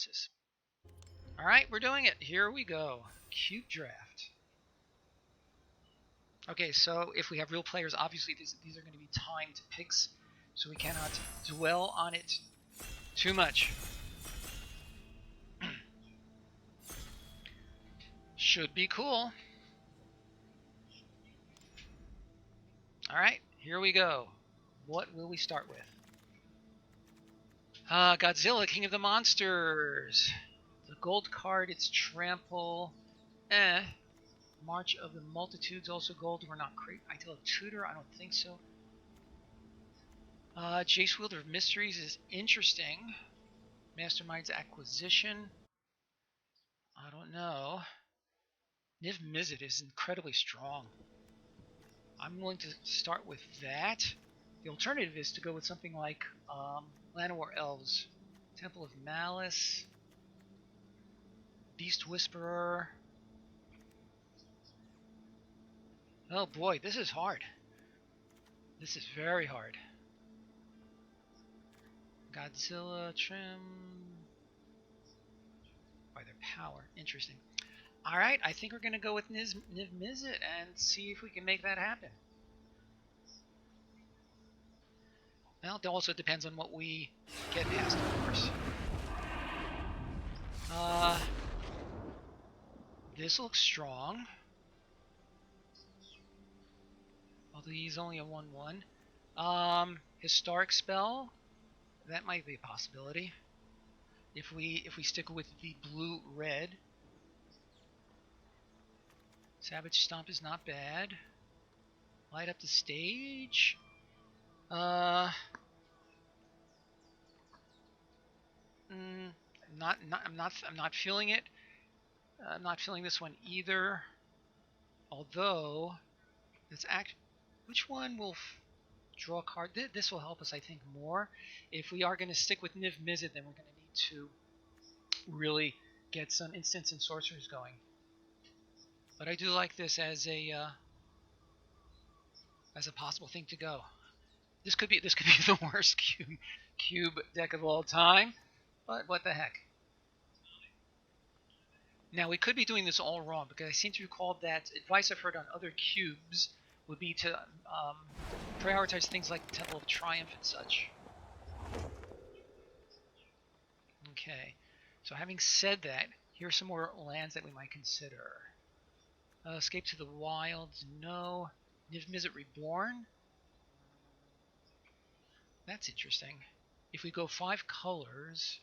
bosses. Alright, we're doing it. Here we go. Cube draft. Okay, so if we have real players, obviously these are going to be timed picks, so we cannot dwell on it too much. Should be cool. Alright, here we go. What will we start with? Godzilla, King of the Monsters. The gold card, it's Trample. March of the Multitudes, also gold. We're not great. Ideal Tutor, I don't think so. Jace Wielder of Mysteries is interesting. Mastermind's Acquisition. I don't know. Niv Mizzet is incredibly strong. I'm willing to start with that. The alternative is to go with something like Llanowar Elves. Temple of Malice. Beast Whisperer. Oh boy, this is hard. This is very hard. Godzilla, Trim. By their power. Interesting. Alright, I think we're going to go with Niv Mizzet and see if we can make that happen. Well, it also depends on what we get past, of course. This looks strong. Although he's only a 1/1. Historic Spell. That might be a possibility. If we stick with the blue-red. Savage Stomp is not bad. Light up the stage. I'm not feeling it. I'm not feeling this one either. Although, which one will draw a card? This will help us, I think, more. If we are going to stick with Niv Mizzet, then we're going to need to really get some instants and sorcerers going. But I do like this as a possible thing to go. This could be the worst cube deck of all time, but what the heck. Now we could be doing this all wrong, because I seem to recall that advice I've heard on other cubes would be to prioritize things like the Temple of Triumph and such. Okay, so having said that, here are some more lands that we might consider. Escape to the Wilds, no. Niv Mizzet Reborn? That's interesting. If we go 5 colors,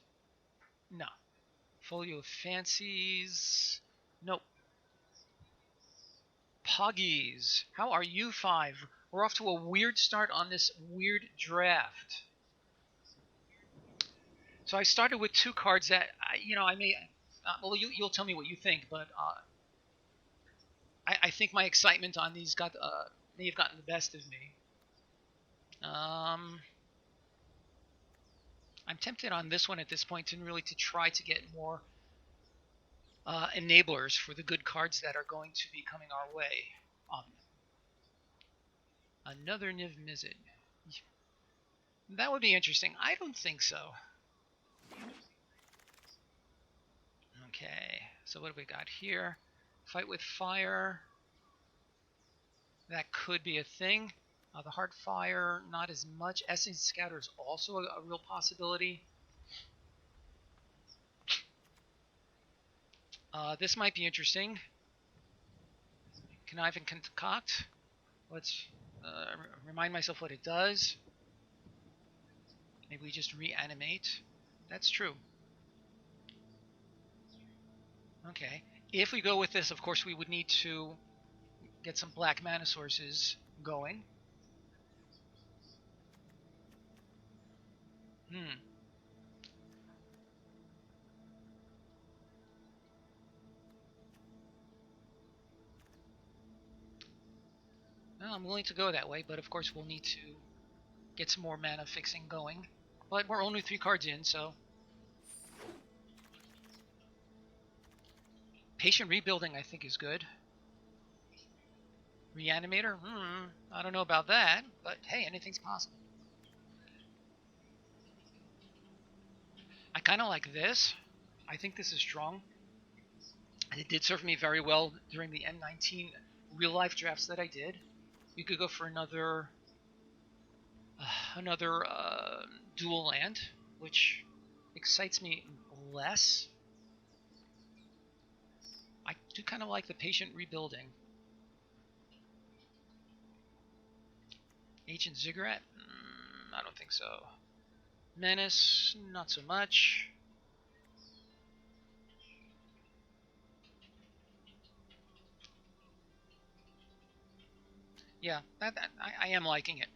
no. Folio of Fancies, nope. Puggies, how are you 5? We're off to a weird start on this weird draft. So I started with 2 cards that, I may, well, you'll tell me what you think, but I think my excitement on these may have gotten the best of me. I'm tempted on this one at this point to try to get more enablers for the good cards that are going to be coming our way. Another Niv Mizzet. That would be interesting. I don't think so. Okay, so what have we got here? Fight with Fire. That could be a thing. The Hard Fire, not as much. Essence Scatter is also a real possibility. This might be interesting. Connive and Concoct. Let's remind myself what it does. Maybe we just reanimate. That's true. Okay. If we go with this, of course, we would need to get some black mana sources going. Well, I'm willing to go that way, but of course we'll need to get some more mana fixing going. But we're only 3 cards in, so... Patient Rebuilding, I think, is good. Reanimator? I don't know about that, but hey, anything's possible. I kind of like this. I think this is strong. It did serve me very well during the N19 real life drafts that I did. You could go for another dual land, which excites me less. I do kind of like the patient rebuilding. Ancient Ziggurat? I don't think so. Menace? Not so much. Yeah, I am liking it.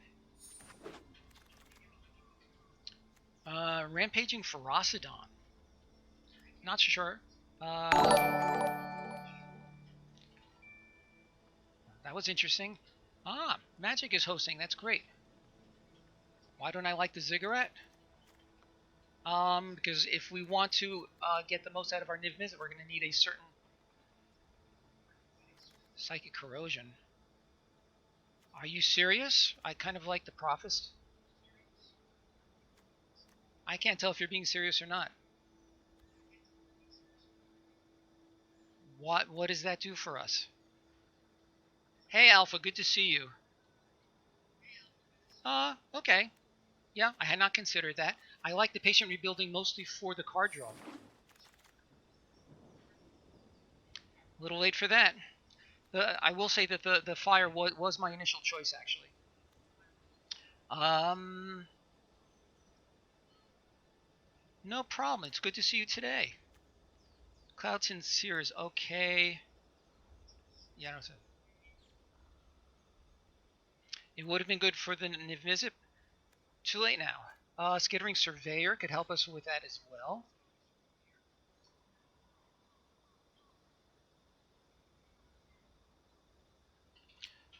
Rampaging Ferocidon. Not sure. That was interesting. Magic is hosting. That's great. Why don't I like the Ziggurat? Because if we want to get the most out of our Niv Mizzet, we're going to need a certain Psychic Corrosion. Are you serious? I kind of like the Prophets. I can't tell if you're being serious or not. What does that do for us? Hey, Alpha, good to see you. Okay. Yeah, I had not considered that. I like the patient rebuilding mostly for the card draw. A little late for that. I will say that the fire was my initial choice, actually. No problem. It's good to see you today. Cloud Sincere is okay. Yeah, no, it would have been good for the Niv Mizzet. Too late now. Skittering Surveyor could help us with that as well.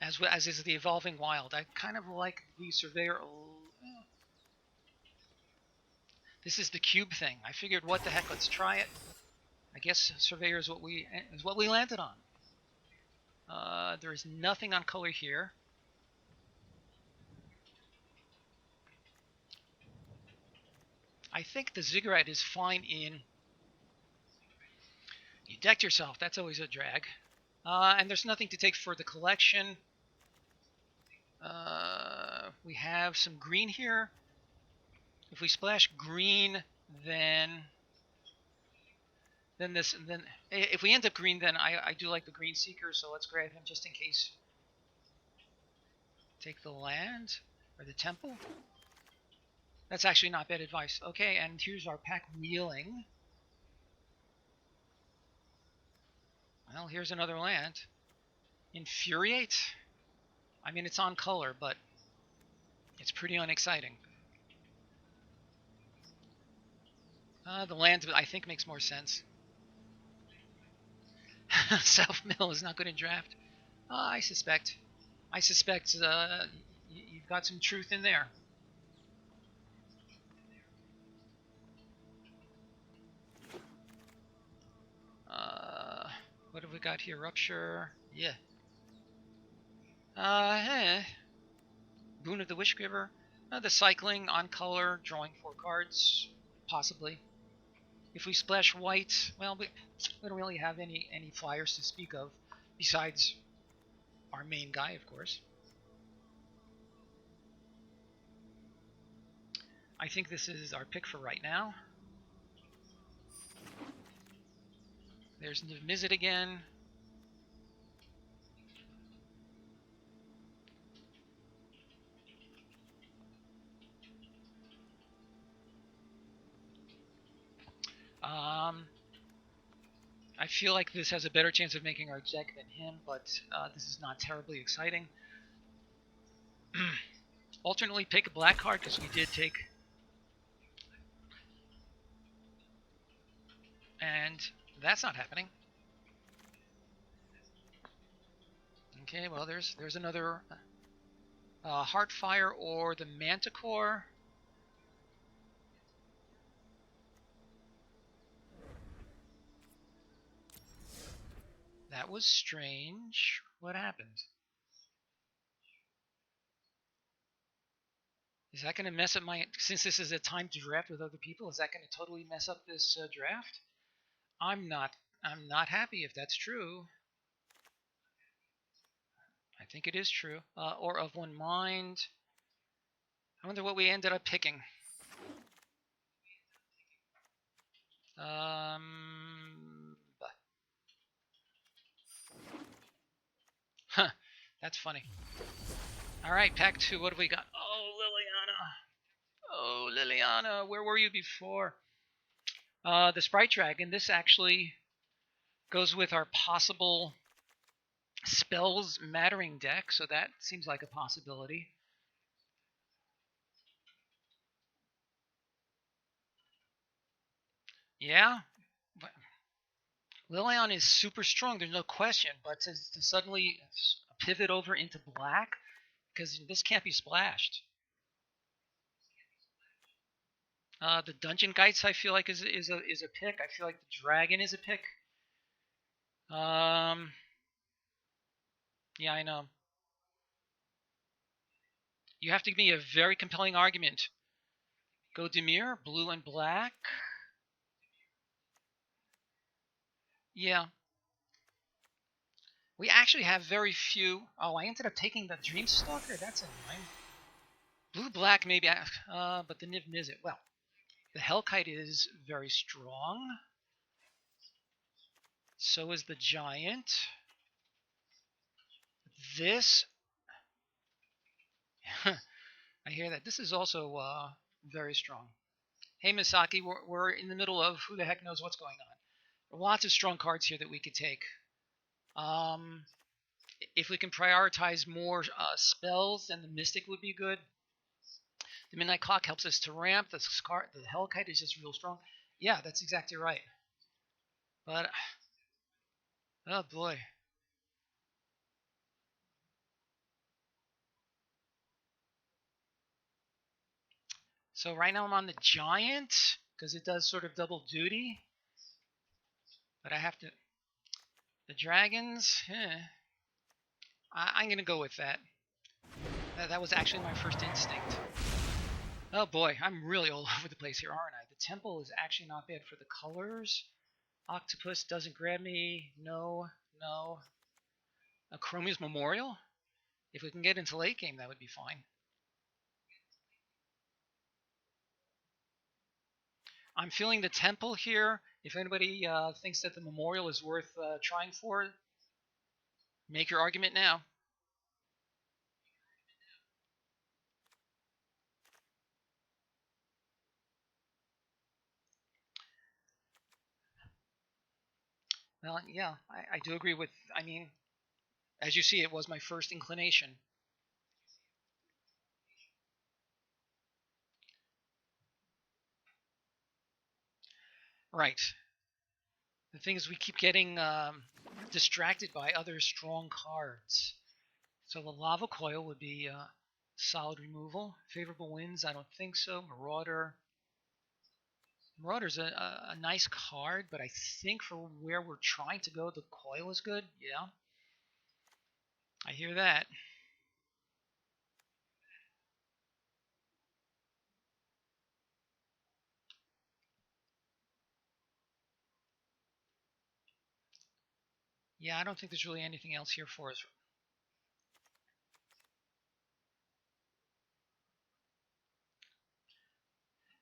As is the Evolving Wild. I kind of like the Surveyor. This is the cube thing. I figured, what the heck? Let's try it. I guess Surveyor is what we landed on. There is nothing on color here. I think the Ziggurat is fine in. You decked yourself. That's always a drag. And there's nothing to take for the collection. We have some green here. If we splash green, then if we end up green, then I do like the Green Seeker, so let's grab him just in case. Take the land or the temple. That's actually not bad advice. Okay, and here's our pack wheeling. Well, here's another land. Infuriate? I mean, it's on color, but it's pretty unexciting. The land, I think, makes more sense. South Mill is not good in draft. I suspect. You've got some truth in there. What have we got here? Rupture. Yeah. Boon of the Wishgiver. The cycling on color, drawing 4 cards, possibly. If we splash white, well, we don't really have any flyers to speak of, besides our main guy, of course. I think this is our pick for right now. There's Niv Mizzet again. I feel like this has a better chance of making our deck than him, but this is not terribly exciting. Alternately pick a black card, because we did take. And that's not happening. Okay, well, there's another Heartfire or the Manticore. That was strange. What happened? Is that going to mess up my... Since this is a timed draft with other people, is that going to totally mess up this draft? I'm not happy if that's true. I think it is true. Or of one mind. I wonder what we ended up picking. Huh, that's funny. All right, pack 2. What have we got? Oh, Liliana. Oh, Liliana. Where were you before? The Sprite Dragon. This actually goes with our possible spells mattering deck, so that seems like a possibility. Yeah, Liliana is super strong. There's no question, but to suddenly pivot over into black, because this can't be splashed. The Dungeon Guides I feel like is a pick. I feel like the Dragon is a pick. Yeah, I know. You have to give me a very compelling argument. Go Demir, blue and black. Yeah. We actually have very few. Oh, I ended up taking the Dreamstalker? That's annoying. Blue-black, maybe. But the Niv Mizzet. Well, the Hellkite is very strong. So is the Giant. This. I hear that. This is also very strong. Hey, Misaki, we're in the middle of who the heck knows what's going on. Lots of strong cards here that we could take. If we can prioritize more spells, then the Mystic would be good. The Midnight Clock helps us to ramp. The Hellkite is just real strong. Yeah, that's exactly right. But, oh boy. So right now I'm on the Giant, because it does sort of double duty. But I have to... The Dragons, I'm going to go with that. That was actually my first instinct. Oh boy, I'm really all over the place here, aren't I? The Temple is actually not bad for the colors. Octopus doesn't grab me. No. A Chromius Memorial? If we can get into late game, that would be fine. I'm feeling the Temple here. If anybody thinks that the Memorial is worth trying for, make your argument now. Well, yeah, I do agree with, I mean, as you see, it was my first inclination. Right. The thing is, we keep getting distracted by other strong cards. So the Lava Coil would be solid removal. Favorable Winds, I don't think so. Marauder. Marauder's a nice card, but I think for where we're trying to go, the Coil is good. Yeah. I hear that. Yeah, I don't think there's really anything else here for us.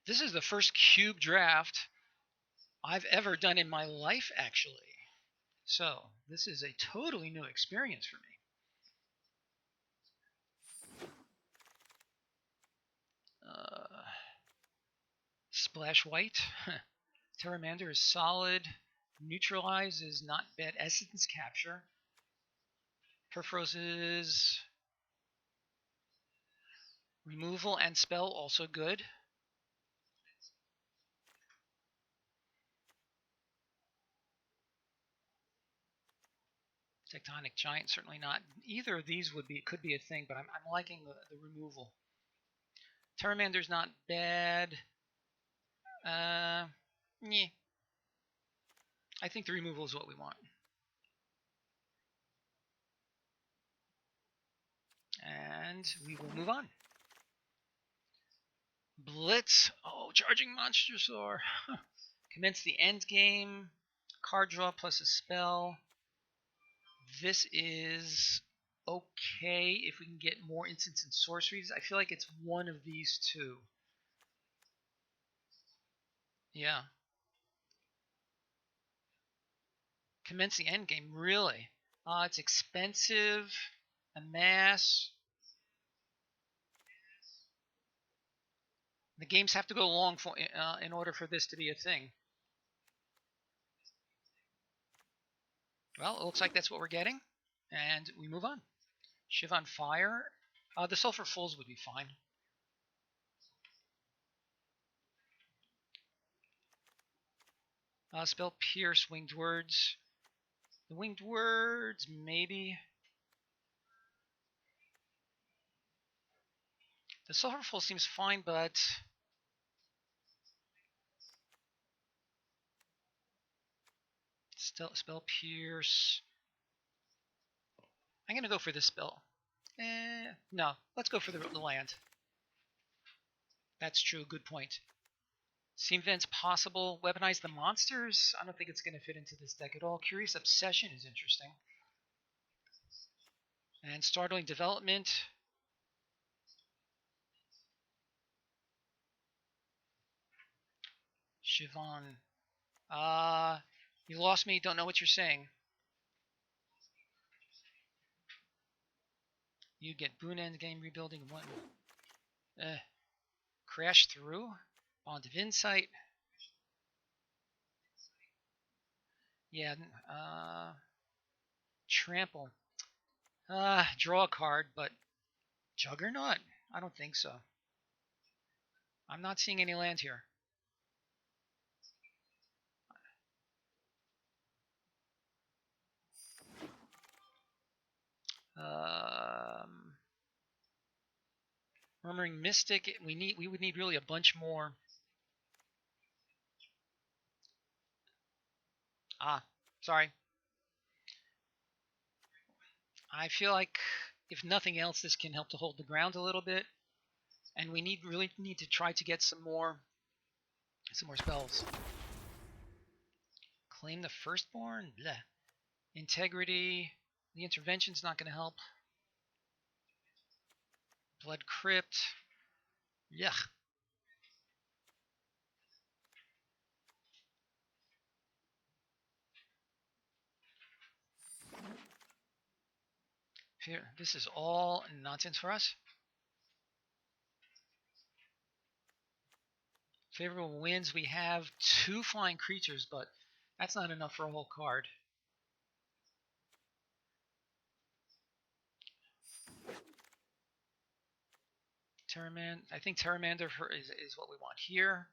This is the first cube draft I've ever done in my life, actually. So this is a totally new experience for me. Splash White. Terramander is solid. Neutralize is not bad. Essence Capture. Perforos is removal and spell, also good. Tectonic Giant, certainly not. Either of these could be a thing, but I'm liking the removal. Terramander's not bad. Yeah. I think the removal is what we want. And we will move on. Blitz. Oh, Charging Monster Saur. Commence the end game. card draw plus a spell. This is okay if we can get more instants and sorceries. I feel like it's one of these two. Yeah. Commence the endgame, really? It's expensive. Amass. The games have to go long for in order for this to be a thing. Well, it looks like that's what we're getting, and we move on. Shiv on Fire. The Sulphur Fools would be fine. Spell Pierce, Winged Words. The Winged Words, maybe. The Sulphur Fool seems fine, but still Spell Pierce. I'm gonna go for this spell. No, let's go for the land. That's true. Good point. Seam Vent's possible. Weaponize the monsters? I don't think it's going to fit into this deck at all. Curious Obsession is interesting. And Startling Development. Siobhan. You lost me. Don't know what you're saying. You get Boon End Game Rebuilding 1. Crash Through. Bond of Insight. Yeah. Trample. Draw a card, but Juggernaut? I don't think so. I'm not seeing any land here. Murmuring Mystic. We would need really a bunch more. Sorry. I feel like if nothing else, this can help to hold the ground a little bit, and we really need to try to get some more spells. Claim the Firstborn. Bleh. Integrity. The Intervention's not going to help. Blood Crypt. Yuck. Here, this is all nonsense for us. Favorable winds. We have 2 flying creatures, but that's not enough for a whole card. I think Terramander is what we want here.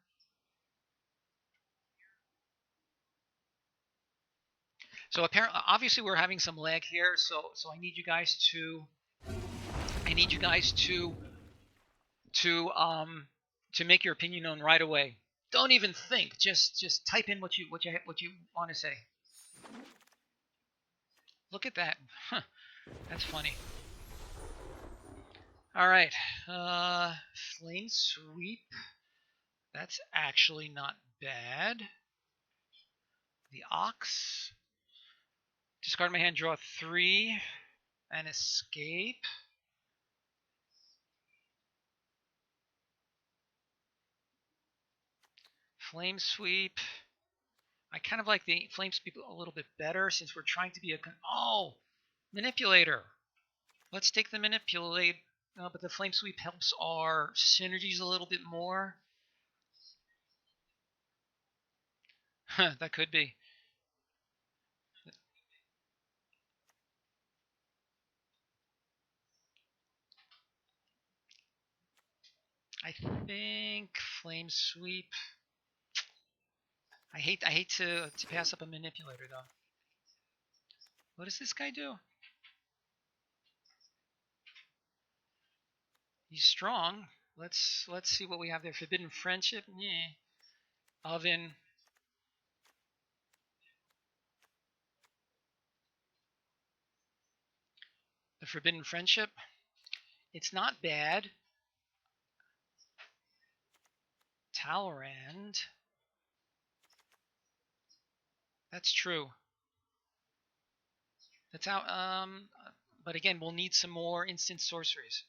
So apparently, obviously, we're having some lag here. So I need you guys to make your opinion known right away. Don't even think. Just type in what you want to say. Look at that. Huh, that's funny. All right. Flame Sweep. That's actually not bad. The Ox. Discard my hand, draw 3, and escape. Flame Sweep. I kind of like the Flame Sweep a little bit better since we're trying to be a... Manipulator. Let's take the Manipulate. But the Flame Sweep helps our synergies a little bit more. That could be. I think Flame Sweep. I hate to pass up a Manipulator though. What does this guy do? He's strong. Let's see what we have there. Forbidden Friendship. Yeah. Oven. The Forbidden Friendship. It's not bad. Talrand. That's true. That's how. But again, we'll need some more instant sorceries.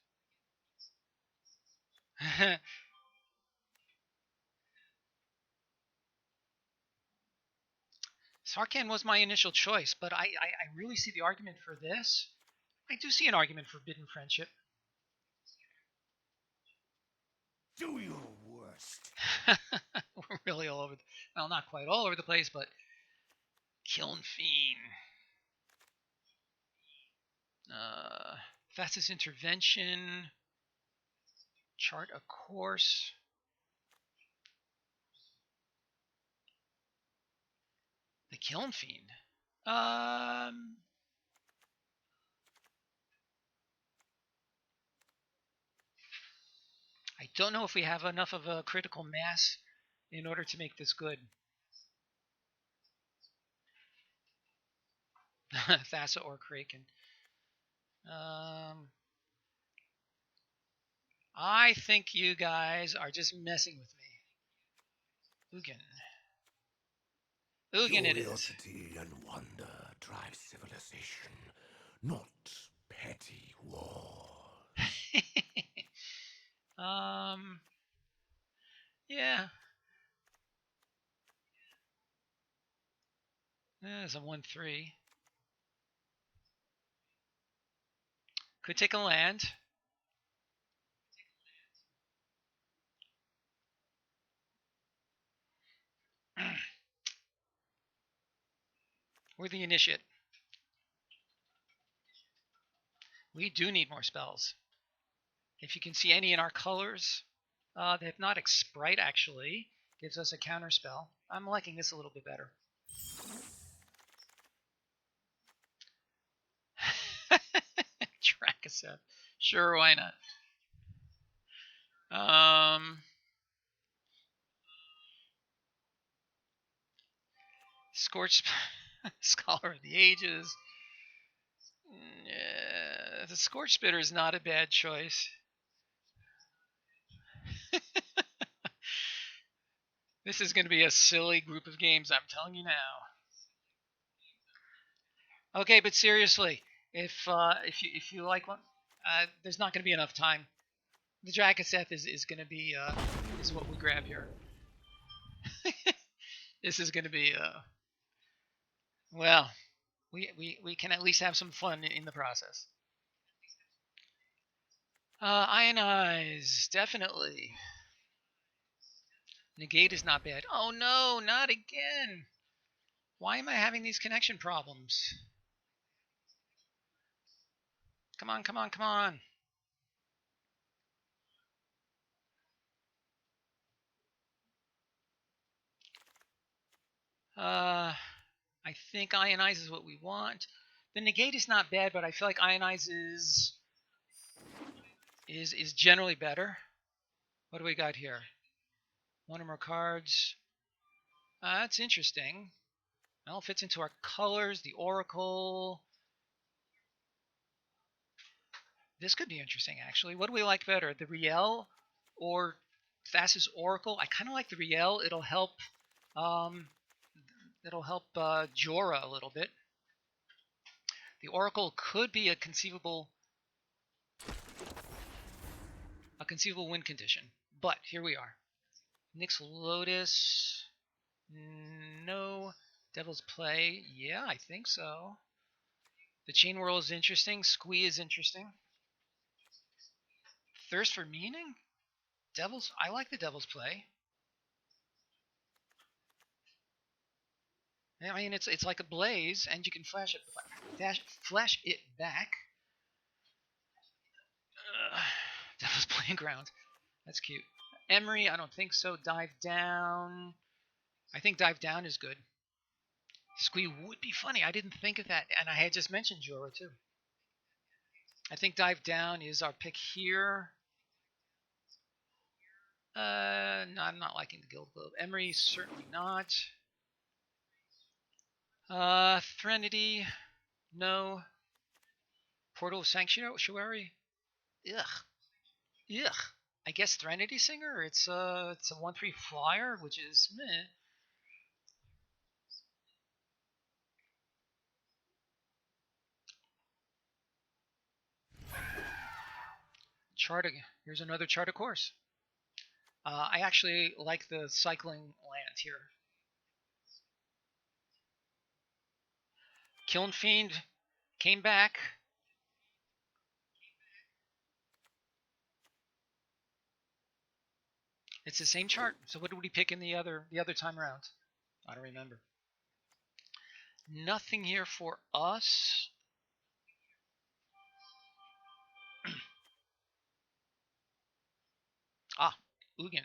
Sarkhan was my initial choice, but I really see the argument for this. I do see an argument for Forbidden Friendship. Do your worst. We're really all over. Well, not quite all over the place, but Kiln Fiend. Fastest intervention. Chart a course. The Kiln Fiend. I don't know if we have enough of a critical mass in order to make this good. Thassa or Kraken. I think you guys are just messing with me. Ugin it is. Curiosity and wonder drive civilization, not petty war. Yeah. There's a 1/3. Could take a land. We're the initiate. We do need more spells. If you can see any in our colors, the Hypnotic Sprite actually gives us a counter spell. I'm liking this a little bit better. Dracoseth. Sure, why not? Scorched Scholar of the Ages. Yeah, the Scorched Spitter is not a bad choice. This is going to be a silly group of games, I'm telling you now. Okay, but seriously, if you like one, there's not going to be enough time. The Dracoseth is going to be is what we grab here. This is going to be well, we can at least have some fun in the process. Ionize, definitely. Negate is not bad. Oh no, not again. Why am I having these connection problems? Come on, come on, come on. I think Ionize is what we want. The negate is not bad, but I feel like Ionize is generally better. What do we got here? One or more cards. That's interesting. Well, it fits into our colors. The Oracle. This could be interesting, actually. What do we like better, the Riel or Thassa's Oracle? I kind of like the Riel. It'll help. Jorah a little bit. The Oracle could be a conceivable win condition, but here we are. Nyx Lotus. No. Devil's Play. Yeah, I think so. The Chain Whirl is interesting. Squee is interesting. Thirst for Meaning? I like the Devil's Play. I mean, it's like a blaze, and you can flash it back. Devil's Playing Ground. That's cute. Emery, I don't think so. Dive Down. I think Dive Down is good. Squee would be funny. I didn't think of that, and I had just mentioned Jorah too. I think Dive Down is our pick here. No, I'm not liking the Guild Globe. Emery, certainly not. Threnody, no. Portal of Sanctuary, ugh, ugh. I guess Threnody Singer. It's a 1/3 flyer, which is meh. Here's another chart of course. I actually like the cycling land here. Kiln Fiend came back. It's the same chart. So what did we pick in the other time around? I don't remember. Nothing here for us. Ugin.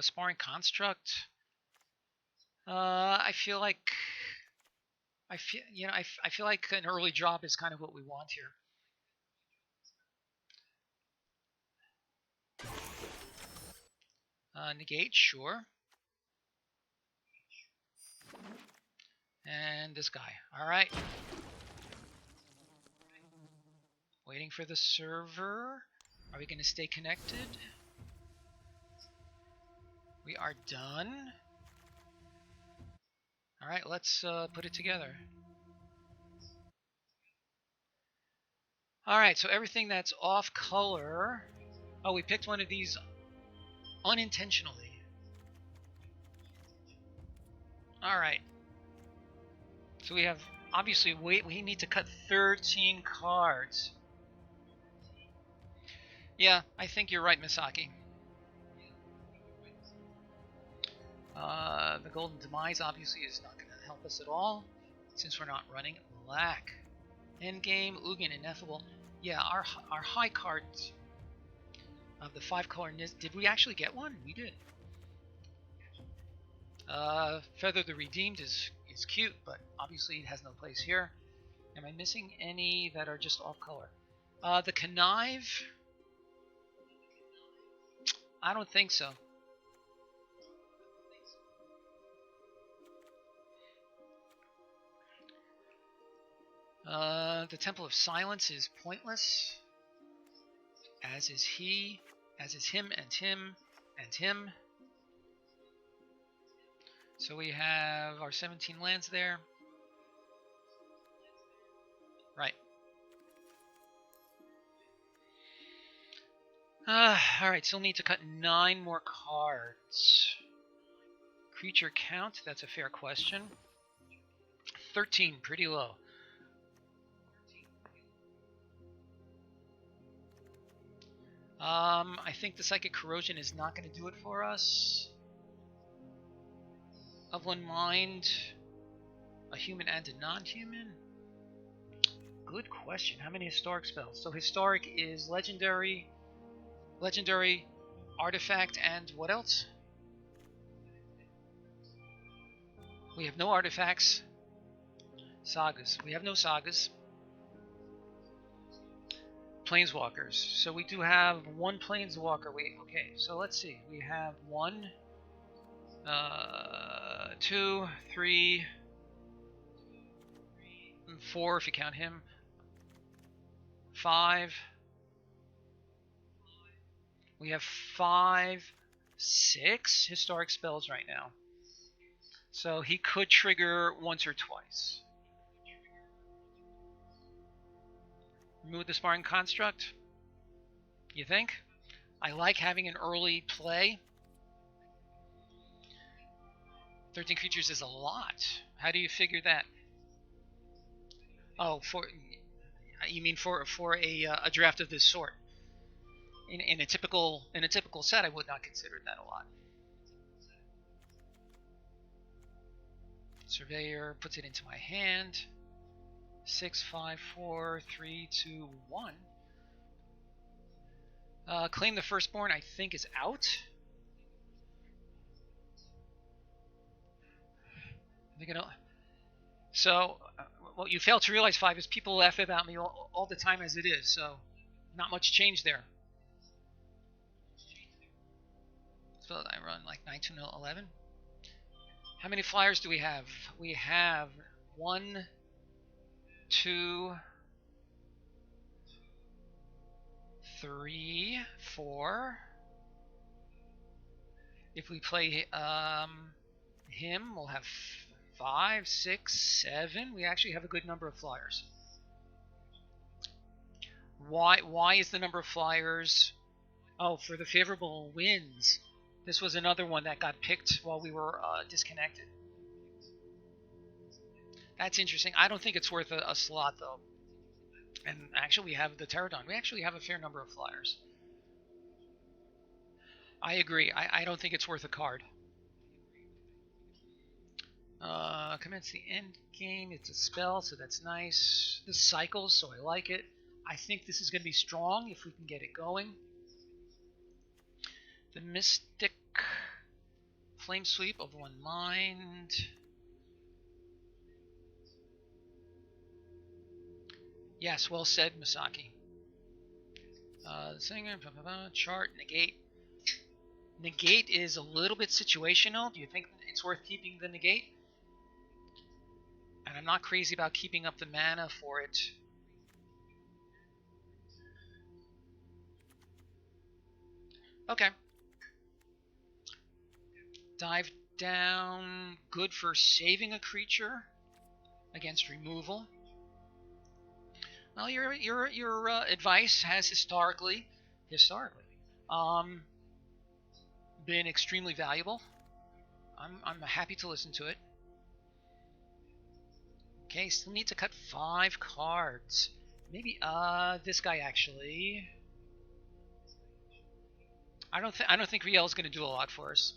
Sparring Construct. I feel like I feel like an early drop is kind of what we want here. Negate, sure. And this guy. All right. Waiting for the server. Are we going to stay connected? We are done. All right, let's put it together. All right, so everything that's off color. Oh, we picked one of these unintentionally. All right. So we have, obviously, we need to cut 13 cards. Yeah, I think you're right, Misaki. The Golden Demise obviously is not going to help us at all, since we're not running Black. Endgame, Ugin, Ineffable. Yeah, our high cards of the 5-color Nis. Did we actually get one? We did. Feather the Redeemed is cute, but obviously it has no place here. Am I missing any that are just off color? The Connive. I don't think so. The Temple of Silence is pointless, as is he, as is him and him and him. So we have our 17 lands there. Right. Alright, still need to cut 9 more cards. Creature count, that's a fair question. 13, pretty low. I think the Psychic Corrosion is not going to do it for us. Of One Mind, a human and a non-human? Good question. How many historic spells? So historic is legendary, artifact, and what else? We have no artifacts. Sagas. We have no sagas. Planeswalkers. So we do have one Planeswalker. Okay, so let's see. We have 1, 2, 3, 4 if you count him. 5. We have 5, 6 historic spells right now. So he could trigger once or twice. Remove the Sparring Construct? You think? I like having an early play. 13 creatures is a lot. How do you figure that? Oh, you mean for a draft of this sort? In a typical set, I would not consider that a lot. Surveyor puts it into my hand. 6, 5, 4, 3, 2, 1. Claim the Firstborn, I think, is out. So, what you fail to realize, 5, is people laugh about me all the time as it is, so not much change there. So I run like 9 to 11. How many flyers do we have? We have 1, 2, 3, 4. If we play him, we'll have 5, 6, 7. We actually have a good number of flyers. Why is the number of flyers? Oh, for the favorable winds. This was another one that got picked while we were disconnected. That's interesting. I don't think it's worth a slot, though. And actually, we have the Pterodon. We actually have a fair number of flyers. I agree. I don't think it's worth a card. Commence the end game. It's a spell, so that's nice. This cycles, so I like it. I think this is going to be strong if we can get it going. The Mystic Flame Sweep of one mind. Yes, well said, Misaki. The singer, chart, negate. Negate is a little bit situational. Do you think it's worth keeping the negate? And I'm not crazy about keeping up the mana for it. Okay. Dive down. Good for saving a creature against removal. Well, your advice has historically, been extremely valuable. I'm happy to listen to it. Okay, still need to cut 5 cards. Maybe this guy actually. I don't think Riel's going to do a lot for us.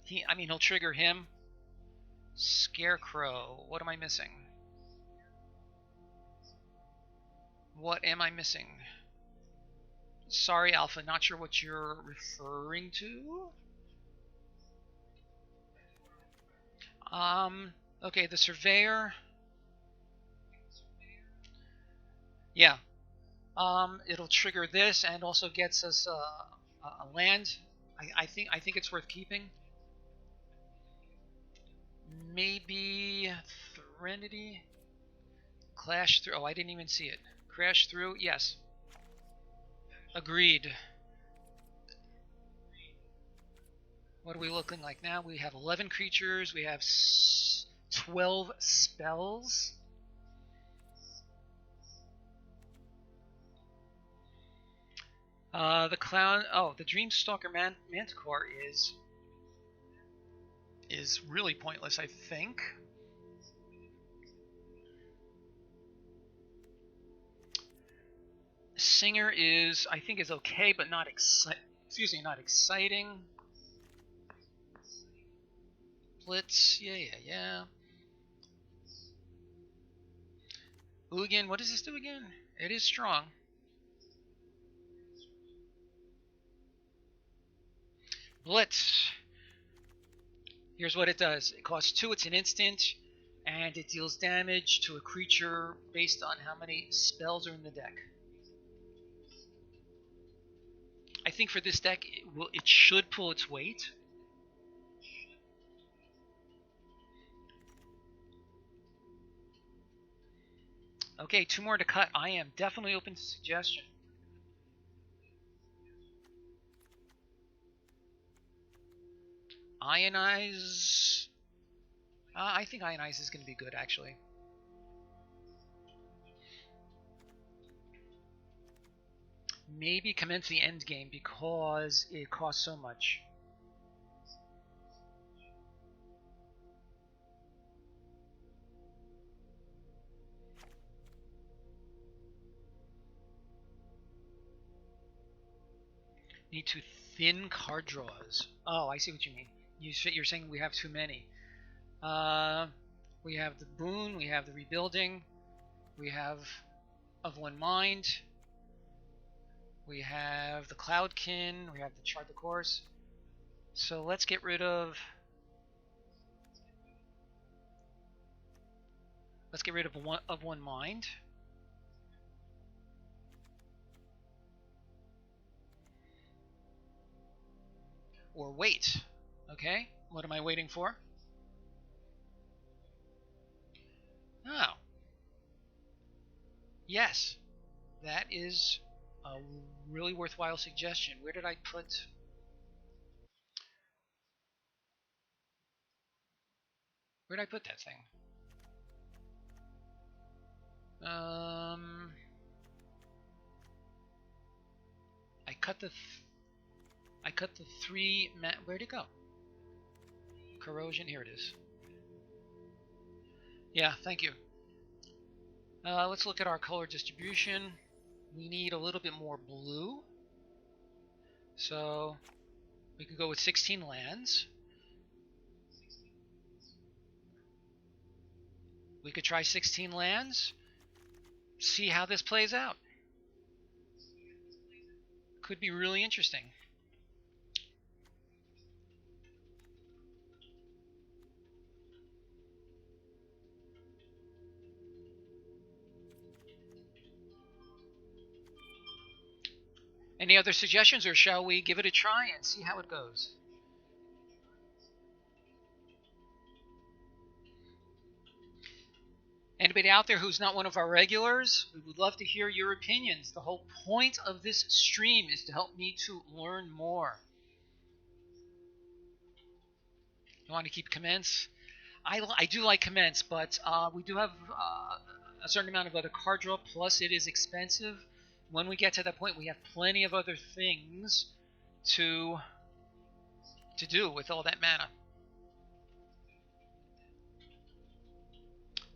He'll trigger him. Scarecrow. What am I missing? What am I missing? Sorry, Alpha, not sure what you're referring to. Okay, the Surveyor. Yeah. It'll trigger this and also gets us a land. I think it's worth keeping. Maybe Threnody. Clash through. Oh, I didn't even see it. Crash through. Yes. Agreed. What are we looking like now? We have 11 creatures. We have 12 spells. The clown. Oh, the Dreamstalker Manticore is really pointless, I think. Singer I think is okay, but not not exciting. Blitz, yeah. Ugin, what does this do again? It is strong. Blitz. Here's what it does. It costs 2, it's an instant, and it deals damage to a creature based on how many spells are in the deck. I think for this deck, it should pull its weight. Okay, 2 more to cut. I am definitely open to suggestion. Ionize. I think Ionize is going to be good, actually. Maybe commence the end game because it costs so much. Need to thin card draws. Oh, I see what you mean. You're saying we have too many. We have the Boon, we have the Rebuilding, we have Of One Mind, we have the Cloudkin, we have the Chart the Course. So let's get rid of... Of One Mind. Or wait. Okay, what am I waiting for? Oh. Yes, that is a really worthwhile suggestion. Where did I put... Where did I put that thing? I cut the 3. Where'd it go? Corrosion. Here it is. Yeah, thank you. Let's look at our color distribution. We need a little bit more blue. So we could go with 16 lands. We could try 16 lands. See how this plays out. Could be really interesting. Any other suggestions, or shall we give it a try and see how it goes? Anybody out there who's not one of our regulars, we would love to hear your opinions. The whole point of this stream is to help me to learn more. You want to keep commence? I do like commence, but we do have a certain amount of other card draw, plus it is expensive. When we get to that point, we have plenty of other things to do with all that mana.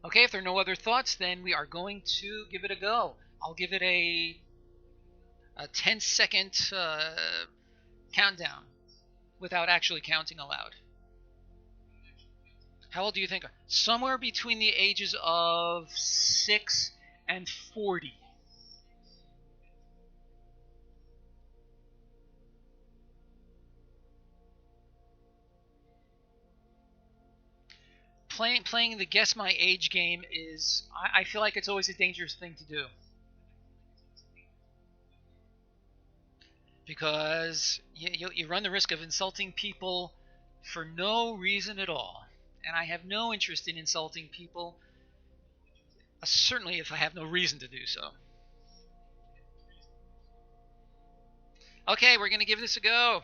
Okay, if there are no other thoughts, then we are going to give it a go. I'll give it a 10-second countdown without actually counting aloud. How old do you think? Somewhere between the ages of 6 and 40. Playing the guess my age game is, I feel like it's always a dangerous thing to do. Because you run the risk of insulting people for no reason at all. And I have no interest in insulting people, certainly if I have no reason to do so. Okay, we're going to give this a go.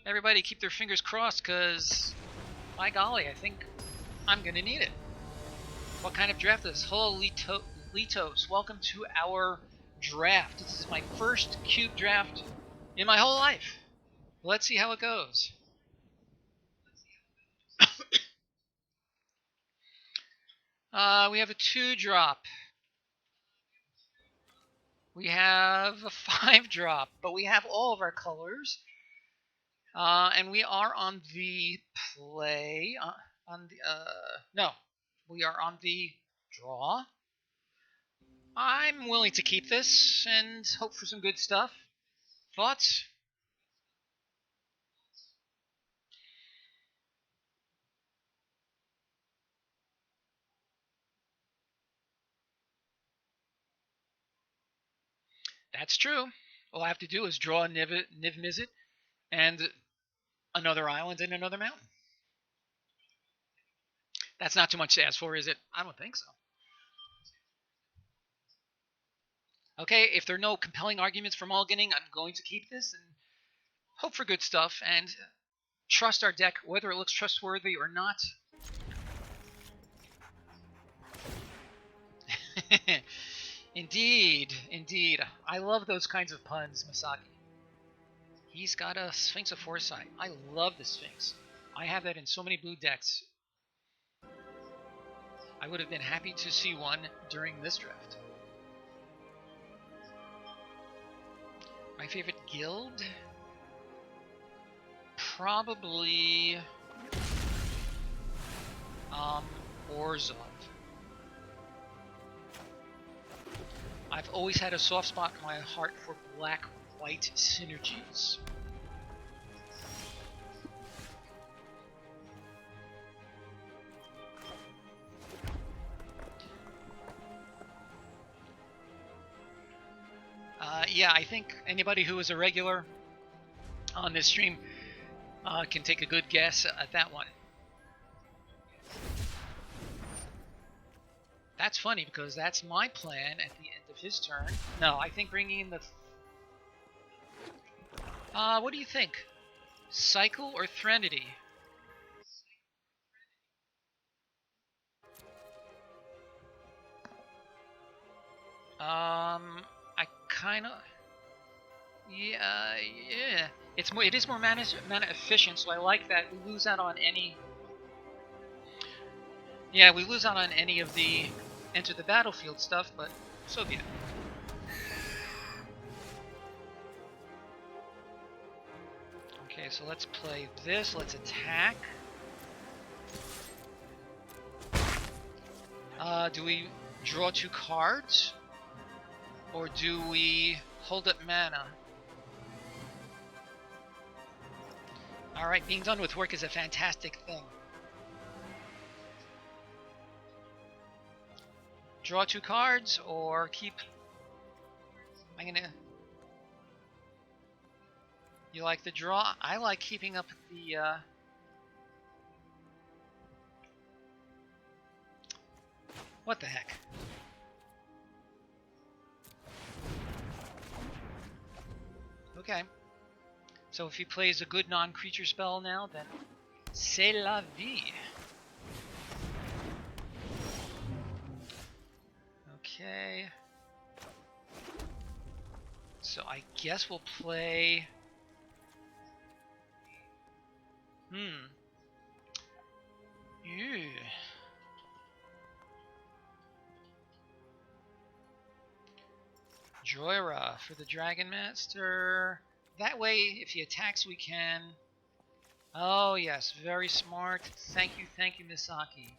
Everybody keep their fingers crossed, because, by golly, I think I'm going to need it. What kind of draft is this? Hello, Litos. Welcome to our draft. This is my first cube draft in my whole life. Let's see how it goes. We have a 2-drop. We have a 5-drop, but we have all of our colors. And we are on the play. No, we are on the draw. I'm willing to keep this and hope for some good stuff. Thoughts? That's true. All I have to do is draw Niv Mizzet and another island and another mountain. That's not too much to ask for, is it? I don't think so. Okay, if there are no compelling arguments for mulliganing, I'm going to keep this and hope for good stuff and trust our deck, whether it looks trustworthy or not. Indeed, indeed. I love those kinds of puns, Masaki. He's got a Sphinx of Foresight. I love the Sphinx. I have that in so many blue decks. I would have been happy to see one during this draft. My favorite guild? Probably Orzhov. I've always had a soft spot in my heart for black-white synergies. Yeah, I think anybody who is a regular on this stream can take a good guess at that one. That's funny, because that's my plan at the end of his turn. No, I think bringing in the... what do you think? Cycle or Threnody? I kind of... Yeah. It is more mana efficient, so I like that. We lose out on any. Yeah, we lose out on any of the enter the battlefield stuff, but so be it. Okay, so let's play this. Let's attack. Do we draw 2 cards? Or do we hold up mana? Alright, being done with work is a fantastic thing. Draw 2 cards or keep... I'm gonna... You like the draw? I like keeping up the... What the heck? Okay. So if he plays a good non-creature spell now, then c'est la vie. Okay. So I guess we'll play... Ew. Joyra for the Dragon Master. That way, if he attacks, we can... Oh, yes. Very smart. Thank you, Misaki.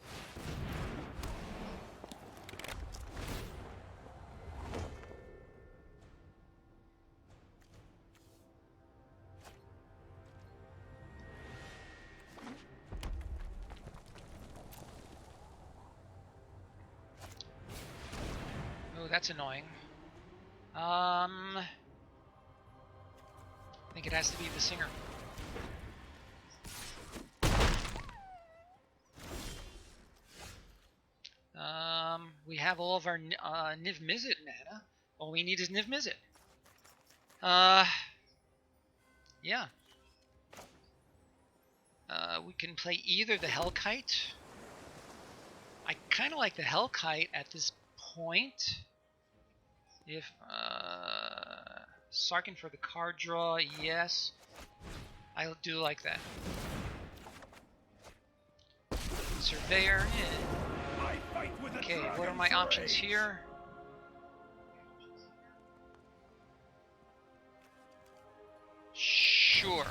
Oh, that's annoying. I think it has to be the singer. We have all of our Niv Mizzet mana. All we need is Niv Mizzet. Yeah. We can play either the Hellkite. I kind of like the Hellkite at this point. If Sarkin for the card draw, yes. I do like that. Surveyor, Okay, what are my options here? Sure.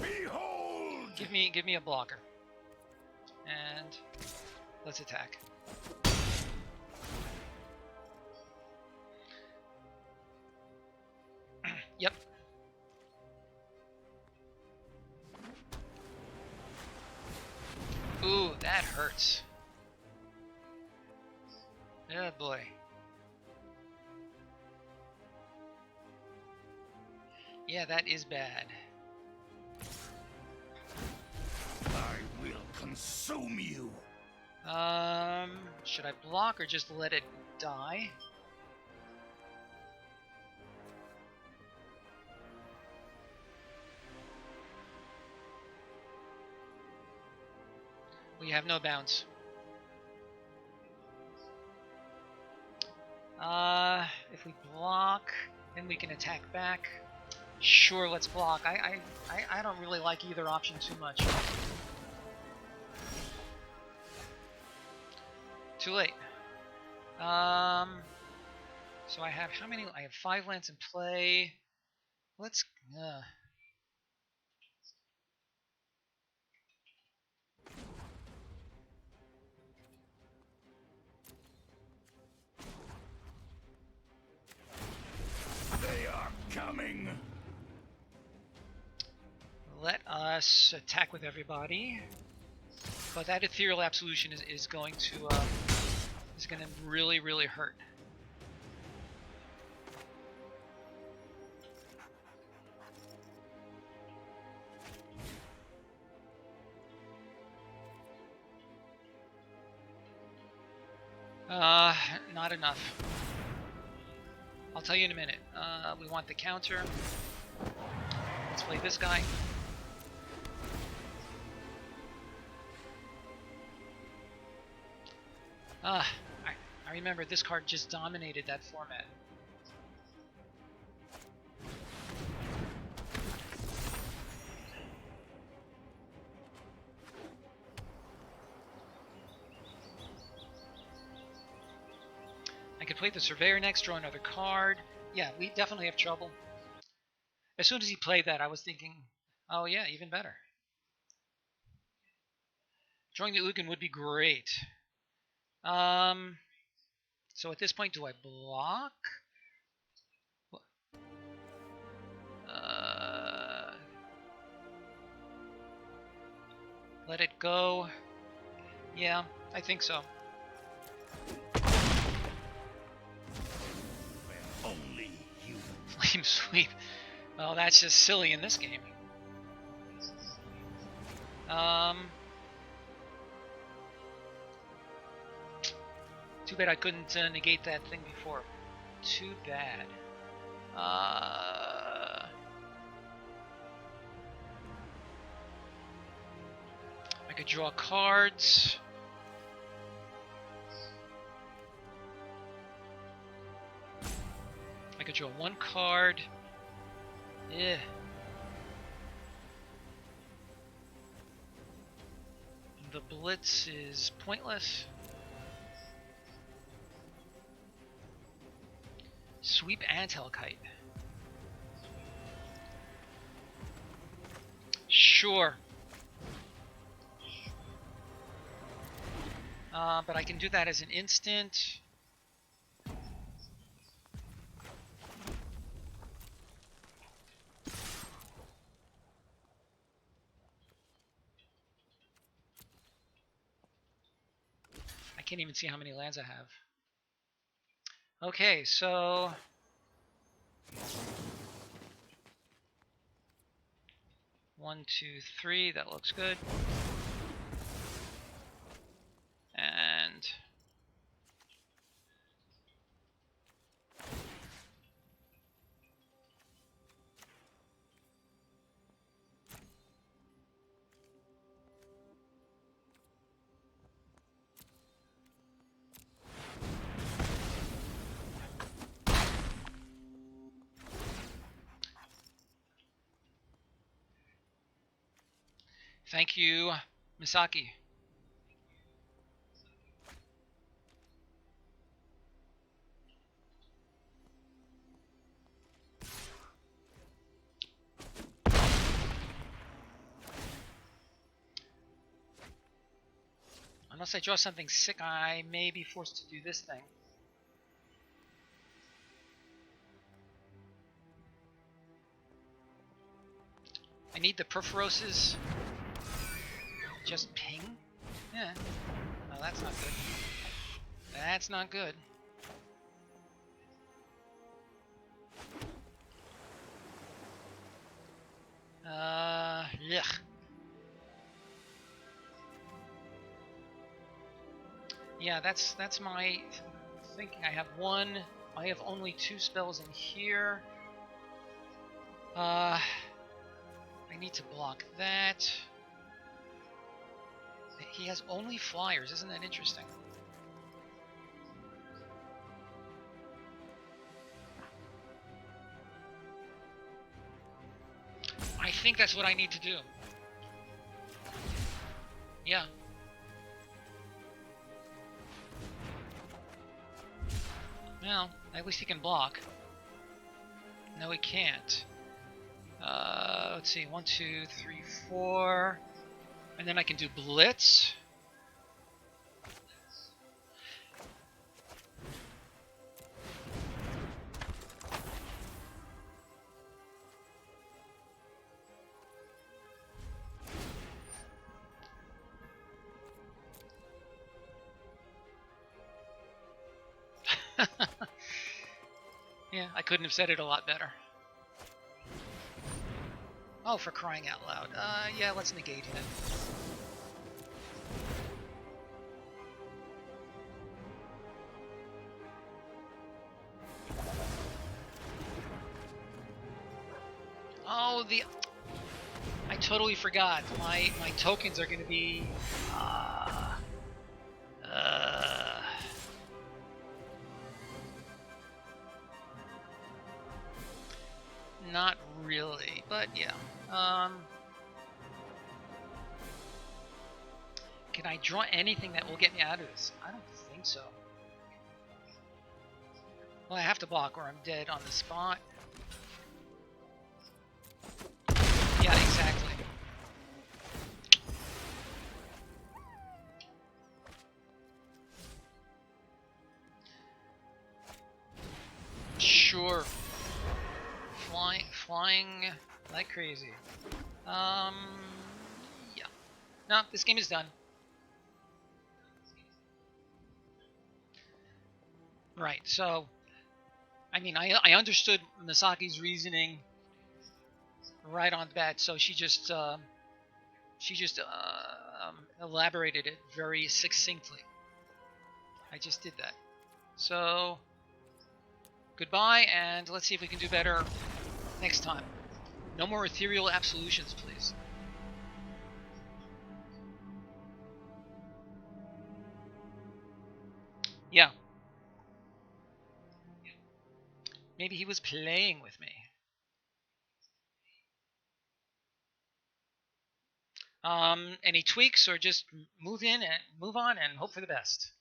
Behold! Give me a blocker. And let's attack. Yep. Ooh, that hurts. Oh boy. Yeah, that is bad. I will consume you. Should I block or just let it die? We have no bounce. If we block, then we can attack back. Sure, let's block. I don't really like either option too much. Too late. So I have how many? I have 5 lands in play. Let's. They are coming. Let us attack with everybody. But that Ethereal Absolution is going to really hurt. Not enough. I'll tell you in a minute. We want the counter. Let's play this guy. I remember this card just dominated that format. play the Surveyor next, draw another card. Yeah, we definitely have trouble. As soon as he played that, I was thinking, oh yeah, even better. Drawing the Ugin would be great. So at this point, do I block? Let it go. Yeah, I think so. Only you. Flame Sweep. Well, that's just silly in this game. Too bad I couldn't negate that thing before. Too bad. I could draw cards. I could draw one card. Yeah. The Blitz is pointless. Sweep and Hellkite. Sure. But I can do that as an instant. I can't even see how many lands I have. Okay, so... One, two, three, that looks good. And... Thank you, Misaki. Unless I draw something sick, I may be forced to do this thing. I need the Perforoses. Just ping? Yeah. No, that's not good. That's not good. Yuck. Yeah, that's my thinking. I have only 2 spells in here. I need to block that. He has only flyers, isn't that interesting? I think that's what I need to do. Yeah. Well, at least he can block. No, he can't. Let's see, 1, 2, 3, 4. And then I can do Blitz. Yeah, I couldn't have said it a lot better. Oh, for crying out loud. Yeah, let's negate it. Oh, I totally forgot. My tokens are going to be... Not really, but yeah. Can I draw anything that will get me out of this? I don't think so. Well, I have to block or I'm dead on the spot. Yeah, exactly. Sure. Flying like crazy. Yeah. No, this game is done. Right. So, I mean, I understood Misaki's reasoning right on the bat. So she just elaborated it very succinctly. I just did that. So, goodbye, and let's see if we can do better next time. No more ethereal absolutions, please. Yeah. Maybe he was playing with me. Any tweaks or just move in and move on and hope for the best?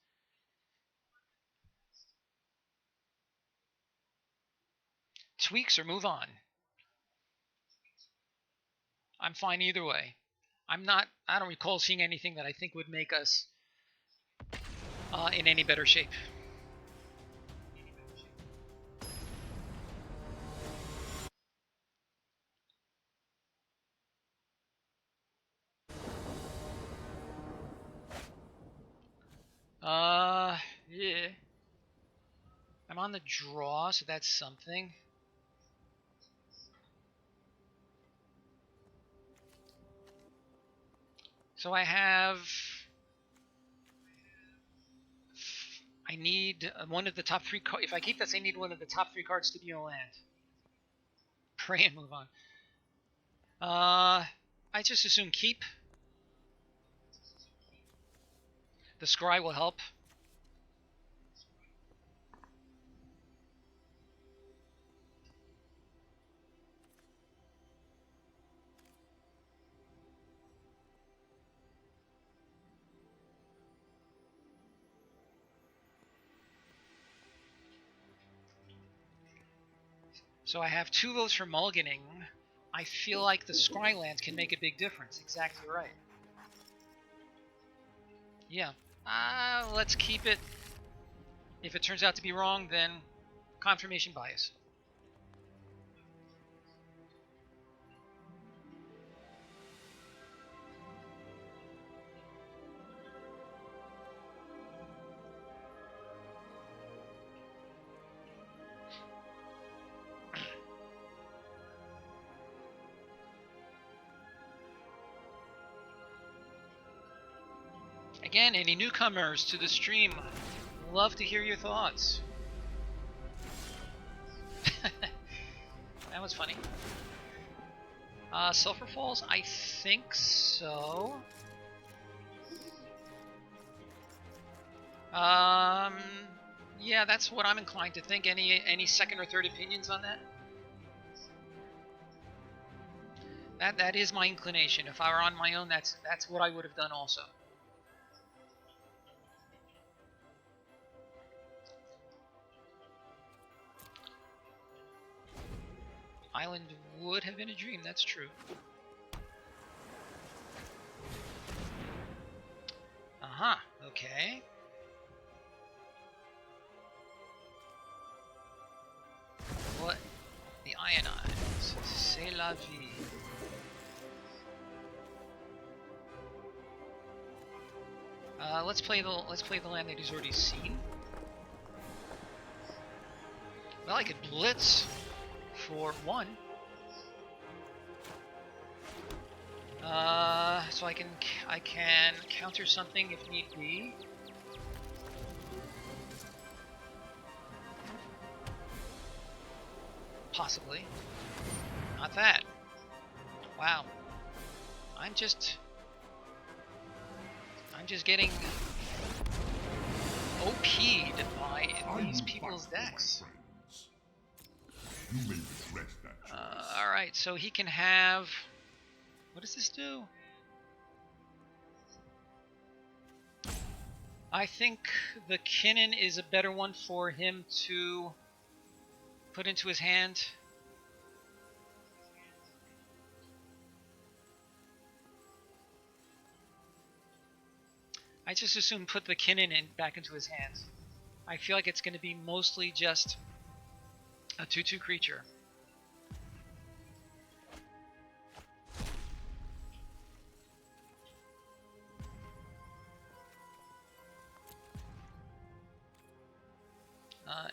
Tweaks or move on? I'm fine either way. I don't recall seeing anything that I think would make us in any better shape. Yeah. I'm on the draw, so that's something. So I need one of the top three cards. If I keep this, I need one of the top three cards to be a land. Pray and move on. I just assume keep. The scry will help. So I have 2 votes for mulliganing. I feel like the scry lands can make a big difference. Exactly right. Yeah. Let's keep it. If it turns out to be wrong, then confirmation bias. Again, any newcomers to the stream, love to hear your thoughts. That was funny. Sulfur Falls, I think so. Yeah, that's what I'm inclined to think. Any second or third opinions on that? That is my inclination. If I were on my own, that's what I would have done also. Island would have been a dream, that's true. Uh-huh, okay. What? The ionize. C'est la vie. Let's play the land that he's already seen. Well, I could blitz for 1. So I can counter something if need be. Possibly. Not that. Wow. I'm just getting OP'd by these people's decks. You may regret that choice. Alright, so he can have... What does this do? I think the Kinnan is a better one for him to put into his hand. I just assume put the Kinnin back into his hands. I feel like it's going to be mostly just a 2/2 creature.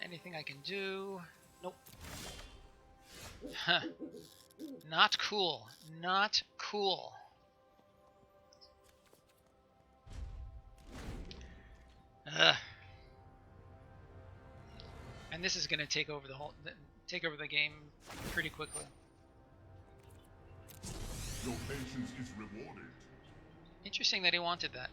Anything I can do? Nope. Huh. Not cool. Not cool. Ugh. And this is going to take over the game pretty quickly. Your patience is rewarded. Interesting that he wanted that.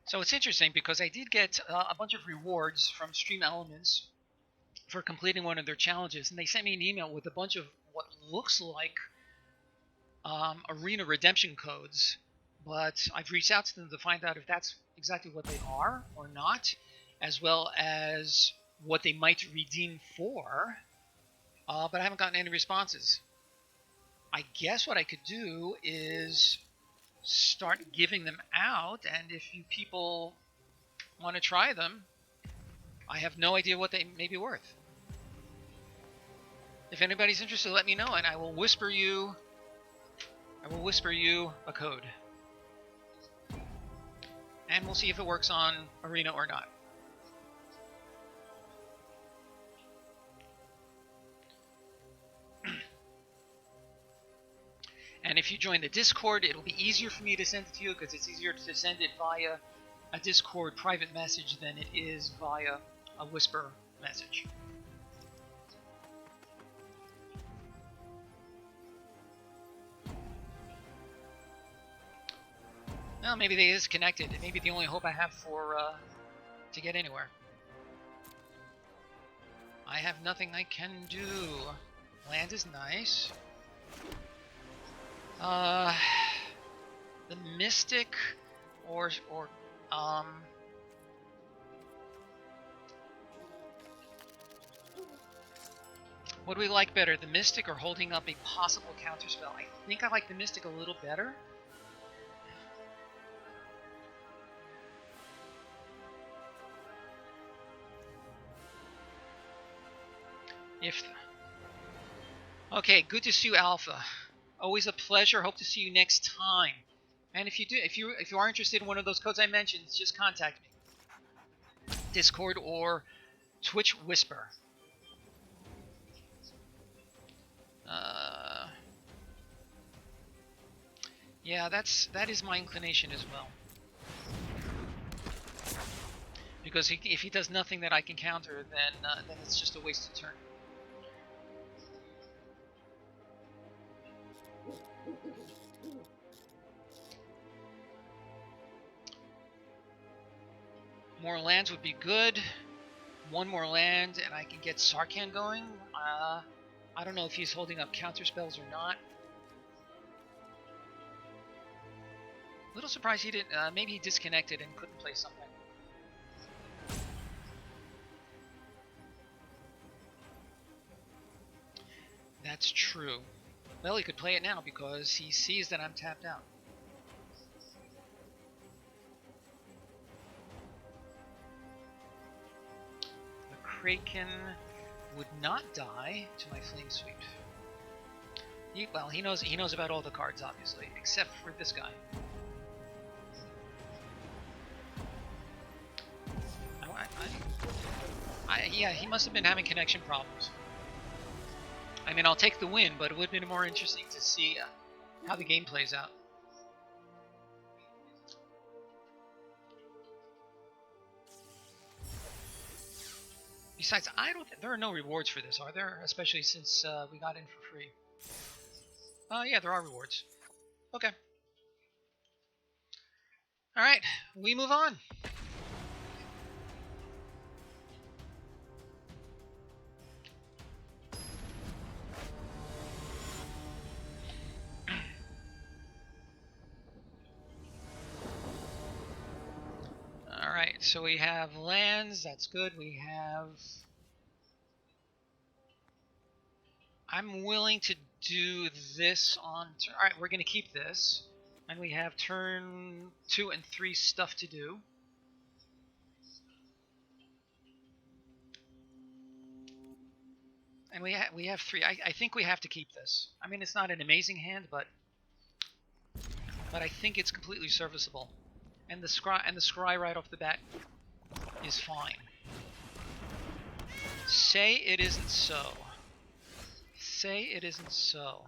So it's interesting because I did get a bunch of rewards from Stream Elements for completing one of their challenges, and they sent me an email with a bunch of what looks like arena redemption codes, but I've reached out to them to find out if that's exactly what they are or not, as well as what they might redeem for, but I haven't gotten any responses. I guess what I could do is start giving them out, and if you people want to try them, I have no idea what they may be worth. If anybody's interested, let me know, and I will whisper you a code. And we'll see if it works on Arena or not. And if you join the Discord, it'll be easier for me to send it to you because it's easier to send it via a Discord private message than it is via a Whisper message. Well, maybe they is connected. It may be the only hope I have for to get anywhere. I have nothing I can do. Land is nice. The Mystic or what do we like better, the Mystic or holding up a possible counterspell? I think I like the Mystic a little better. Okay, good to see you, Alpha. Always a pleasure. Hope to see you next time. And if you are interested in one of those codes I mentioned, just contact me. Discord or Twitch Whisper. Yeah, that is my inclination as well. Because if he does nothing that I can counter, then it's just a wasted turn. More lands would be good. One more land and I can get Sarkhan going. I don't know if he's holding up counter spells or not. A little surprised he didn't. Maybe he disconnected and couldn't play something. That's true. Well, he could play it now because he sees that I'm tapped out. The Kraken would not die to my Flame Sweep. Well, he knows about all the cards, obviously, except for this guy. Yeah, he must have been having connection problems. I mean, I'll take the win, but it would have been more interesting to see how the game plays out. Besides, I don't think there are no rewards for this, are there? Especially since we got in for free. Yeah, there are rewards. Okay. All right, we move on. So we have lands, that's good. We have... I'm willing to do this on... Alright, we're going to keep this. And we have turn 2 and 3 stuff to do. And we have 3. I think we have to keep this. I mean, it's not an amazing hand, but I think it's completely serviceable. And the scry right off the bat is fine. Say it isn't so. Say it isn't so.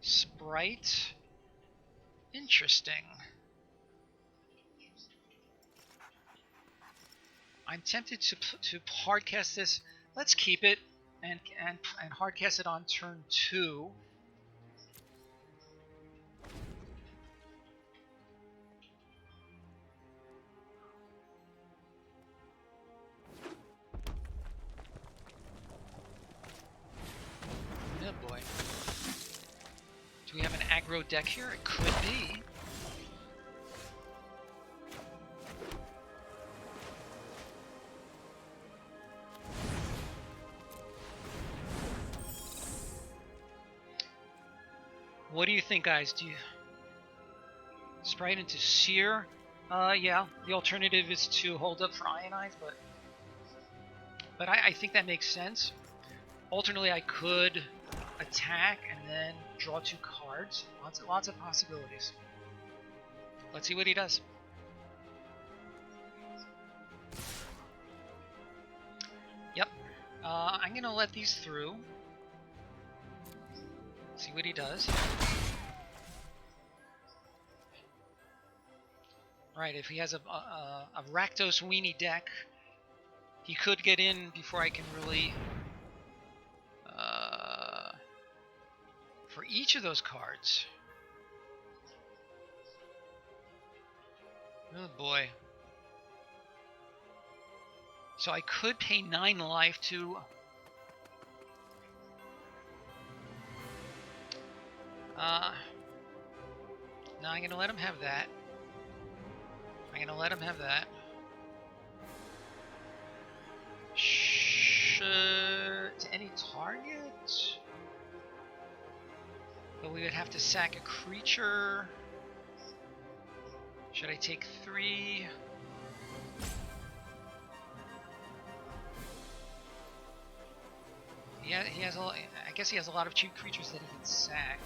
Sprite. Interesting. I'm tempted to hardcast this. Let's keep it and hardcast it on turn 2. Oh boy. Do we have an aggro deck here? It could be. What do you think, guys? Do you Sprite into Sear? Yeah. The alternative is to hold up for Ionize, but I think that makes sense. Alternately, I could attack and then draw 2 cards. Lots of possibilities. Let's see what he does. Yep. I'm gonna let these through. See what he does. Right, if he has a Rakdos Weenie deck, he could get in before I can really... for each of those cards. Oh boy. So I could pay 9 life to... no, I'm gonna let him have that. To any target? But we would have to sack a creature. Should I take 3? Yeah, he has I guess he has a lot of cheap creatures that he can sack.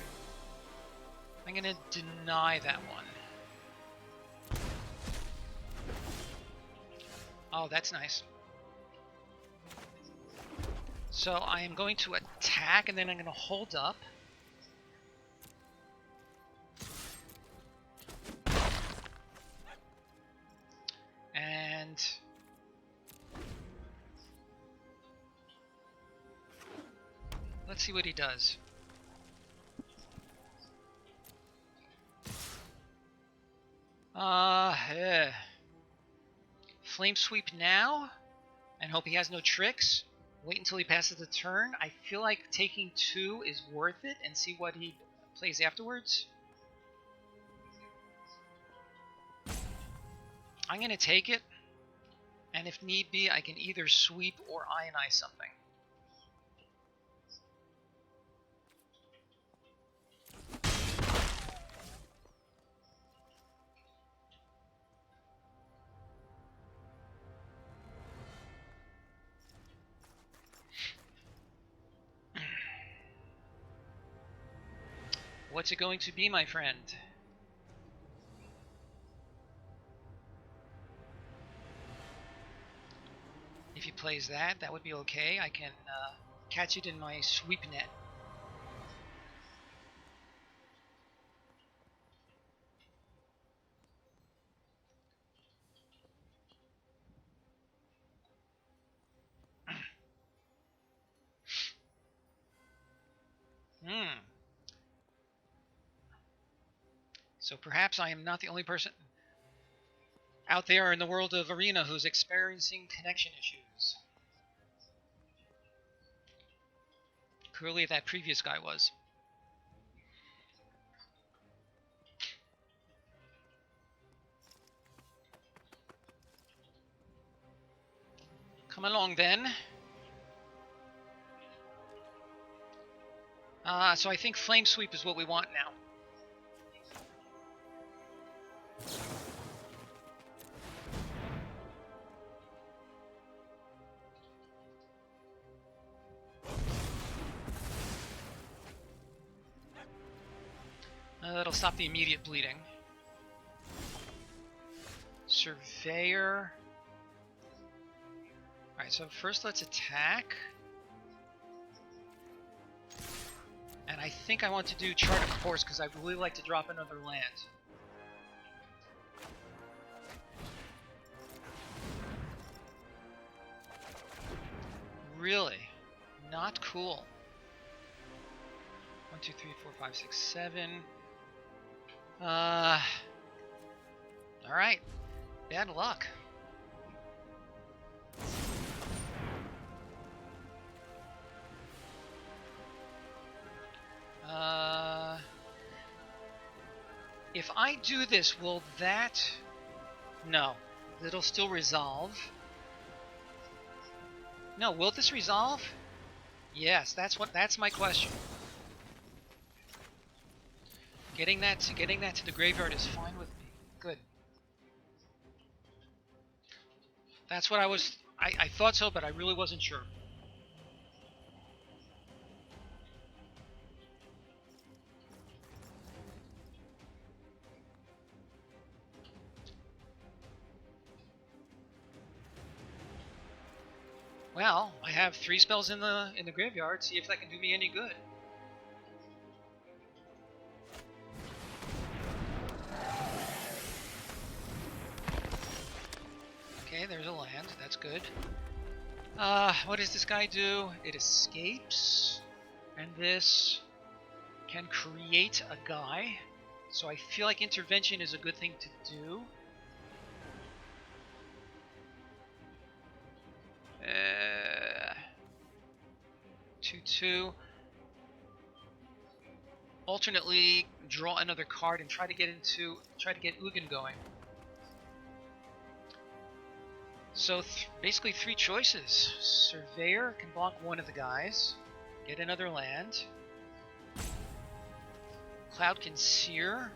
I'm gonna deny that one. Oh, that's nice. So I am going to attack, and then I'm going to hold up. And... let's see what he does. Flame Sweep now, and hope he has no tricks. Wait until he passes the turn. I feel like taking 2 is worth it, and see what he plays afterwards. I'm going to take it, and if need be, I can either sweep or ionize something. What's it going to be, my friend? If he plays that, that would be okay. I can catch it in my sweep net. So perhaps I am not the only person out there in the world of Arena who's experiencing connection issues. Clearly that previous guy was. Come along then. So I think Flame Sweep is what we want now. That'll stop the immediate bleeding. Surveyor. Alright, so first let's attack. And I think I want to do Chart of Course because I really like to drop another land. Really? Not cool. 1, 2, 3, 4, 5, 6, 7. Alright. Bad luck. If I do this, will that... No. It'll still resolve. No, will this resolve? Yes, that's my question. Getting that to the graveyard is fine with me. Good. That's what I thought so, but I really wasn't sure. Well, I have 3 spells in the graveyard. See if that can do me any good. Okay, there's a land. That's good. What does this guy do? It escapes, and this can create a guy. So I feel like intervention is a good thing to do. 2/2. Alternately, draw another card and try to get Ugin going. So basically 3 choices. Surveyor can block one of the guys, get another land. Cloud can sear.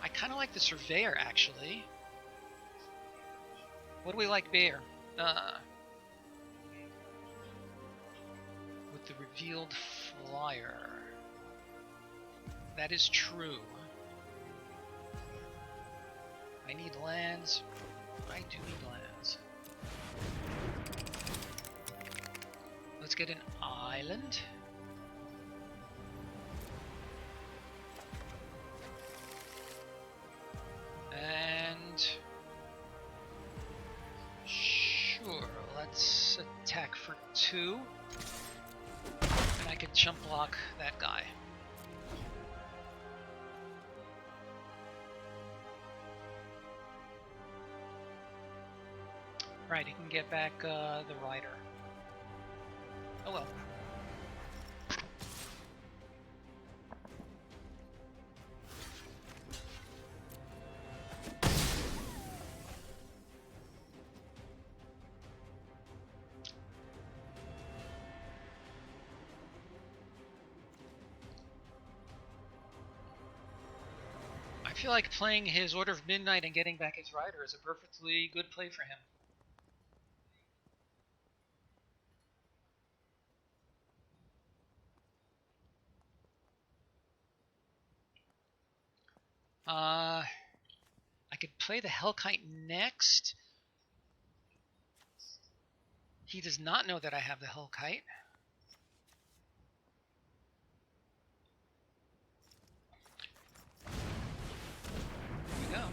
I kind of like the Surveyor actually. What do we like better? With the revealed flyer. That is true. I need lands. I do need lands. Let's get an island. And sure, let's attack for 2. And I can jump block that guy. Right, he can get back the rider. Oh well. I feel like playing his Order of Midnight and getting back his rider is a perfectly good play for him. I could play the Hellkite next. He does not know that I have the Hellkite. There we go.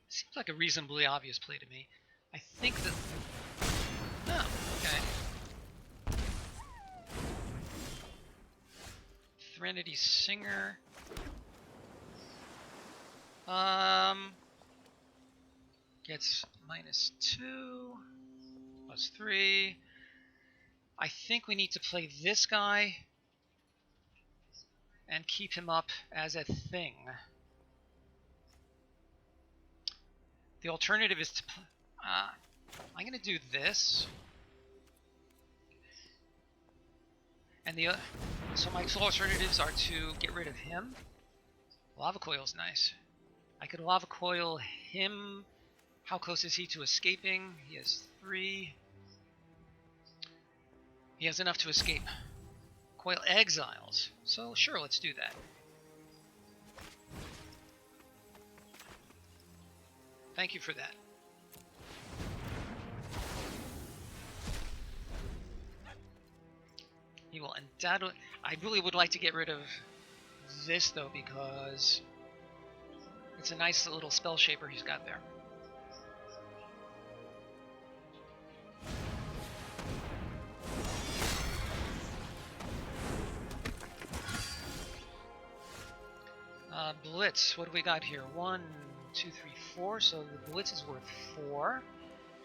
Seems like a reasonably obvious play to me. I think that... Oh, okay. Threnody Singer. Gets -2, +3. I think we need to play this guy and keep him up as a thing. The alternative is to I'm going to do this. And so my two alternatives are to get rid of him. Lava Coil's nice. I could Lava Coil him. How close is he to escaping? He has 3. He has enough to escape. Coil Exiles. So sure, let's do that. Thank you for that. He will undoubtedly... I really would like to get rid of this, though, because it's a nice little spell shaper he's got there. Blitz, what do we got here? 1, 2, 3, 4. So the Blitz is worth 4.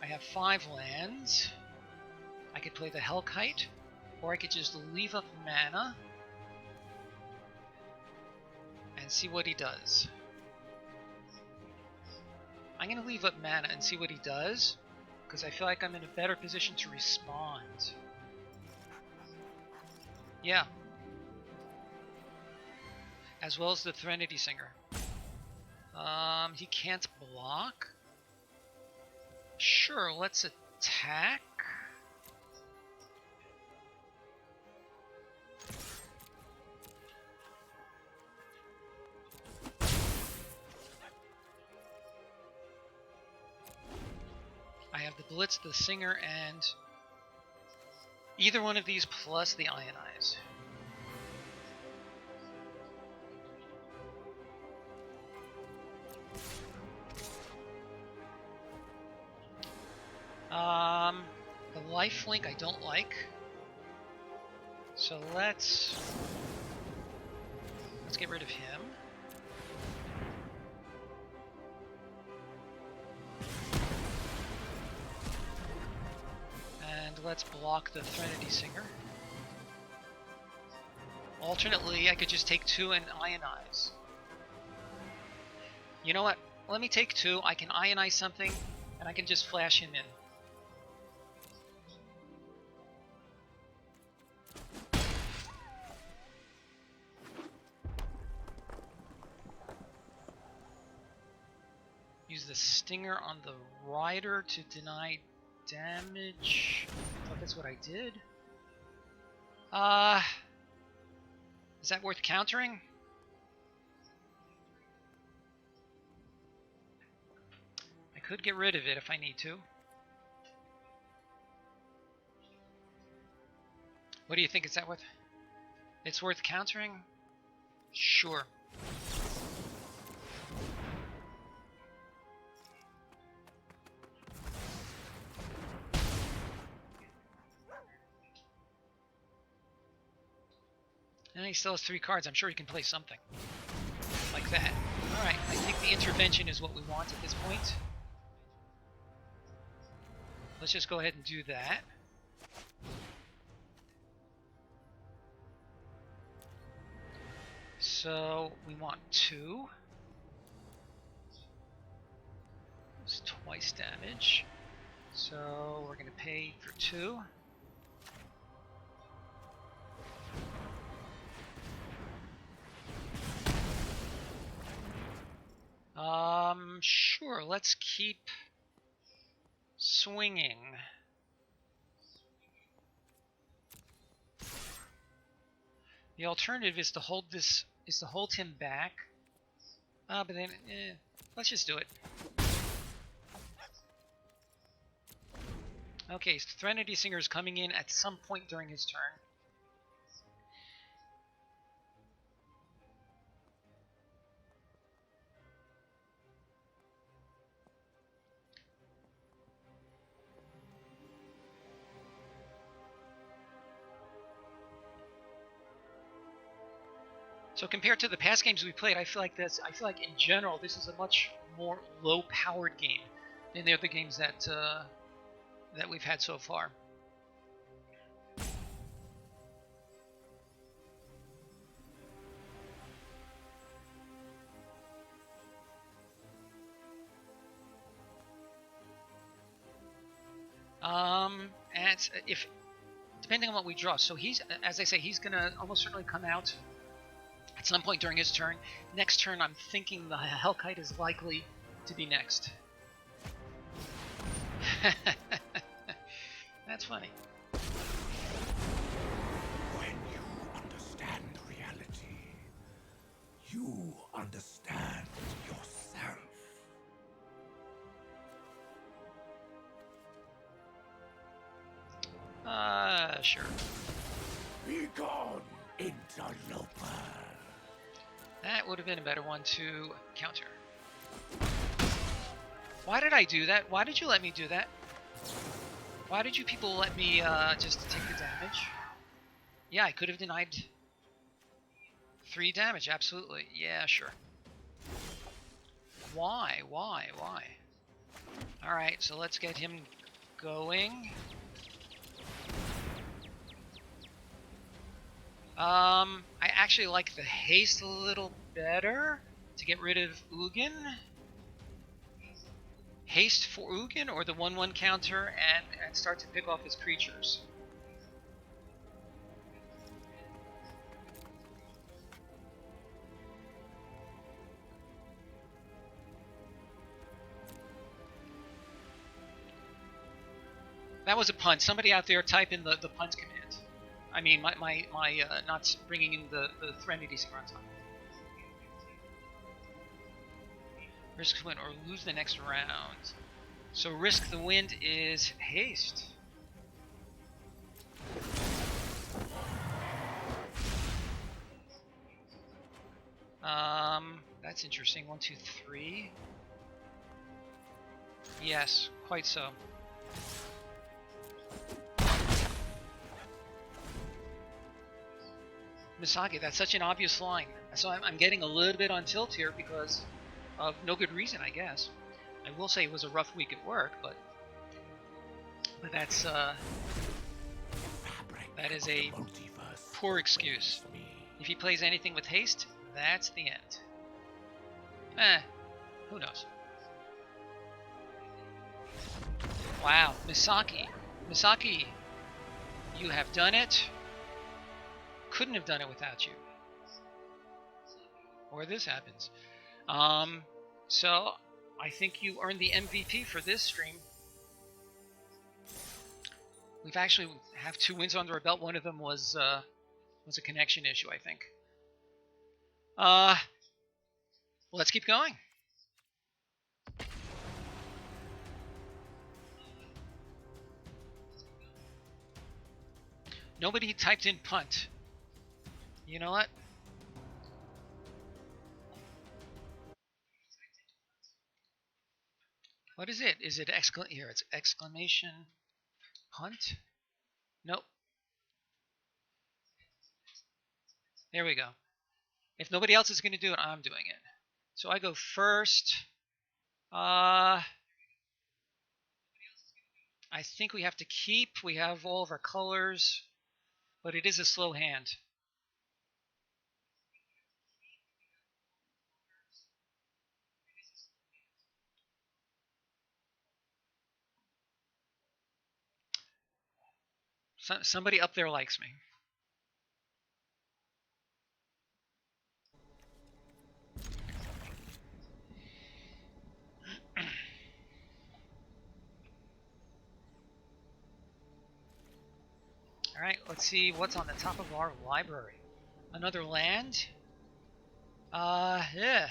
I have 5 lands. I could play the Hellkite, or I could just leave up mana and see what he does. I'm going to leave up mana and see what he does, because I feel like I'm in a better position to respond. Yeah. As well as the Threnody Singer. He can't block. Sure, let's attack. I have the Blitz, the Singer, and either one of these plus the Ionize. The lifelink I don't like. So let's get rid of him. And let's block the Threnody Singer. Alternately, I could just take 2 and Ionize. You know what? Let me take 2. I can Ionize something, and I can just flash him in. Use the Stinger on the Rider to deny damage. I thought that's what I did. Is that worth countering? I could get rid of it if I need to. What do you think? Is that worth? It's worth countering? Sure. And he still has 3 cards. I'm sure he can play something like that. Alright, I think the intervention is what we want at this point. Let's just go ahead and do that. So we want 2. It's twice damage. So we're going to pay for 2. Sure, let's keep swinging. The alternative is to hold him back. But then, let's just do it. Okay, so Threnody Singer is coming in at some point during his turn. So compared to the past games we played, I feel like in general this is a much more low-powered game than the other games that we've had so far. it's if depending on what we draw. So he's, as I say, he's gonna almost certainly come out at some point during his turn. Next turn, I'm thinking the Hellkite is likely to be next. That's funny. When you understand reality, you understand yourself. Sure. Be gone, interloper. That would have been a better one to counter. Why did I do that? Why did you let me do that? Why did you people let me just take the damage? Yeah, I could have denied 3 damage, absolutely. Yeah, sure. Why? Alright, so let's get him going. I actually like the haste a little better to get rid of Ugin. Haste for Ugin or the 1/1 counter and start to pick off his creatures. That was a punt. Somebody out there type in the punt command. I mean, my not bringing in the Threnody Synchron time. Risk the win or lose the next round. So risk the wind is haste. That's interesting. 1, 2, 3. Yes, quite so. Misaki, that's such an obvious line. So I'm getting a little bit on tilt here because of no good reason, I guess. I will say it was a rough week at work, but that's that is a poor excuse. If he plays anything with haste, that's the end. Who knows? Wow, Misaki, you have done it. Couldn't have done it without you. Or this happens. So I think you earned the MVP for this stream. We've actually have 2 wins under our belt. One of them was a connection issue, I think. Let's keep going. Nobody typed in punt. You know what? What is it? Is it here? It's exclamation punt? Nope. There we go. If nobody else is going to do it, I'm doing it. So I go first. I think we have to keep. We have all of our colors, but it is a slow hand. Somebody up there likes me. All right, let's see what's on the top of our library. Another land. Yeah.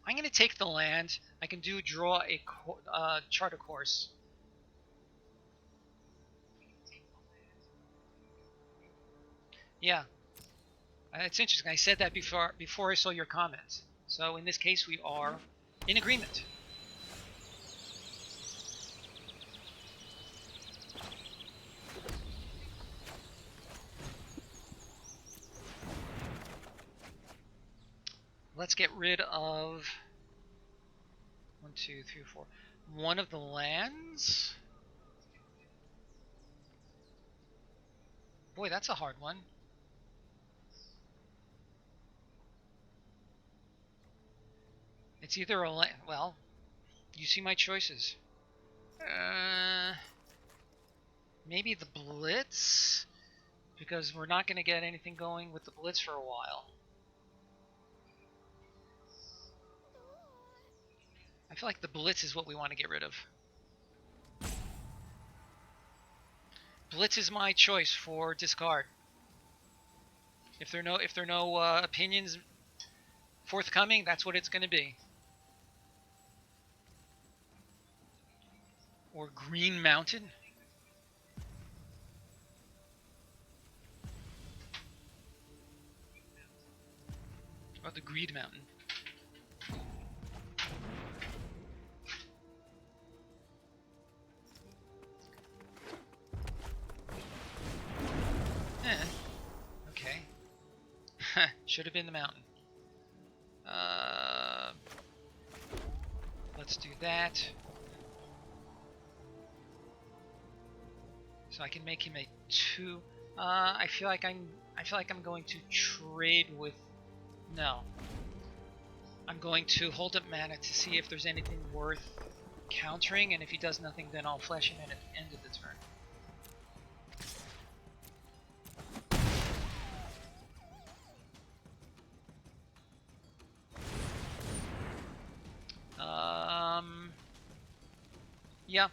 I'm going to take the land. I can draw a charter course. Yeah. It's interesting. I said that before I saw your comments. So in this case, we are in agreement. Let's get rid of 1, 2, 3, 4. One of the lands. Boy, that's a hard one. It's either a land. Well, you see my choices. Maybe the Blitz, because we're not going to get anything going with the Blitz for a while. I feel like the Blitz is what we want to get rid of. Blitz is my choice for discard. If there are no opinions forthcoming, that's what it's going to be. Or Green Mountain. Or the Greed Mountain. Okay. Should have been the mountain. Let's do that. So I can make him a 2. I feel like I'm going to trade with. No. I'm going to hold up mana to see if there's anything worth countering, and if he does nothing, then I'll flash him in at the end of the turn. Yeah.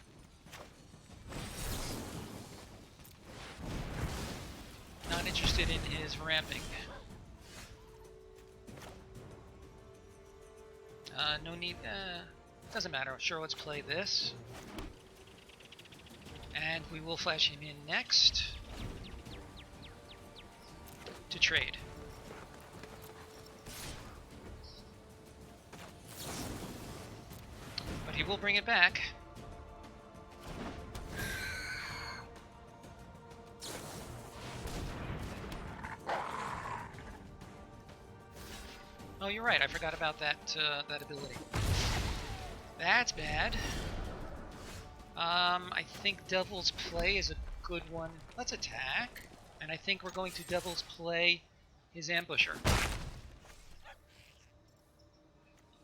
Not interested in his ramping. No need, doesn't matter. Sure, let's play this. And we will flash him in next to trade. But he will bring it back. Oh, you're right. I forgot about that that ability. That's bad. I think Devil's Play is a good one. Let's attack. And I think we're going to Devil's Play his Ambusher.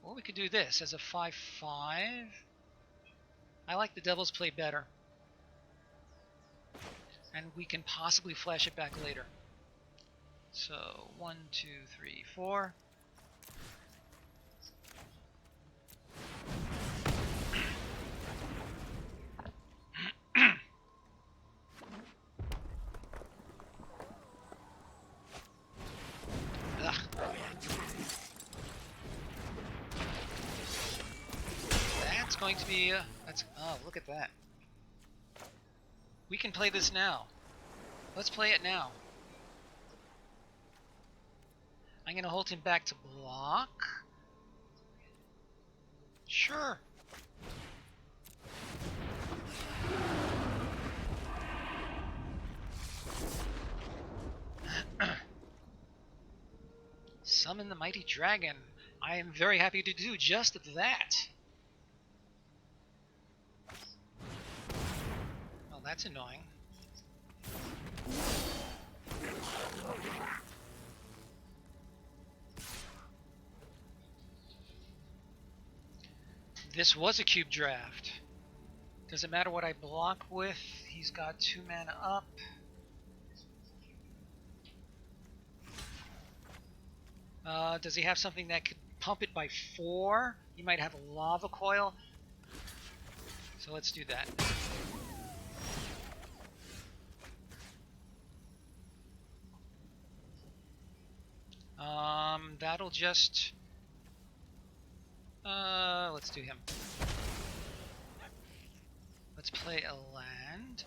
Or we could do this as a 5/5. I like the Devil's Play better. And we can possibly flash it back later. So, 1, 2, 3, 4. That's going to be oh, look at that. We can play this now. Let's play it now. I'm going to hold him back to block. Sure. Summon the mighty dragon. I am very happy to do just that. Well, that's annoying. This was a cube draft. Doesn't matter what I block with. He's got 2 mana up. Does he have something that could pump it by 4? He might have a lava coil. So let's do that. That'll just... let's do him. Let's play a land.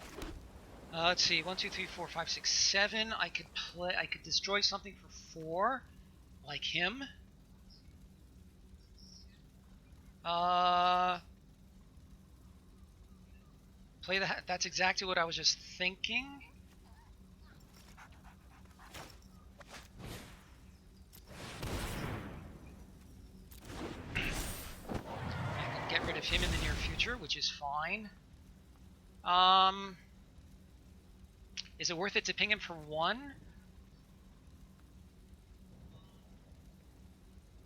Let's see, 1, 2, 3, 4, 5, 6, 7. I could destroy something for 4, like him. Play that. That's exactly what I was just thinking. Get rid of him in the near future, which is fine. Is it worth it to ping him for 1?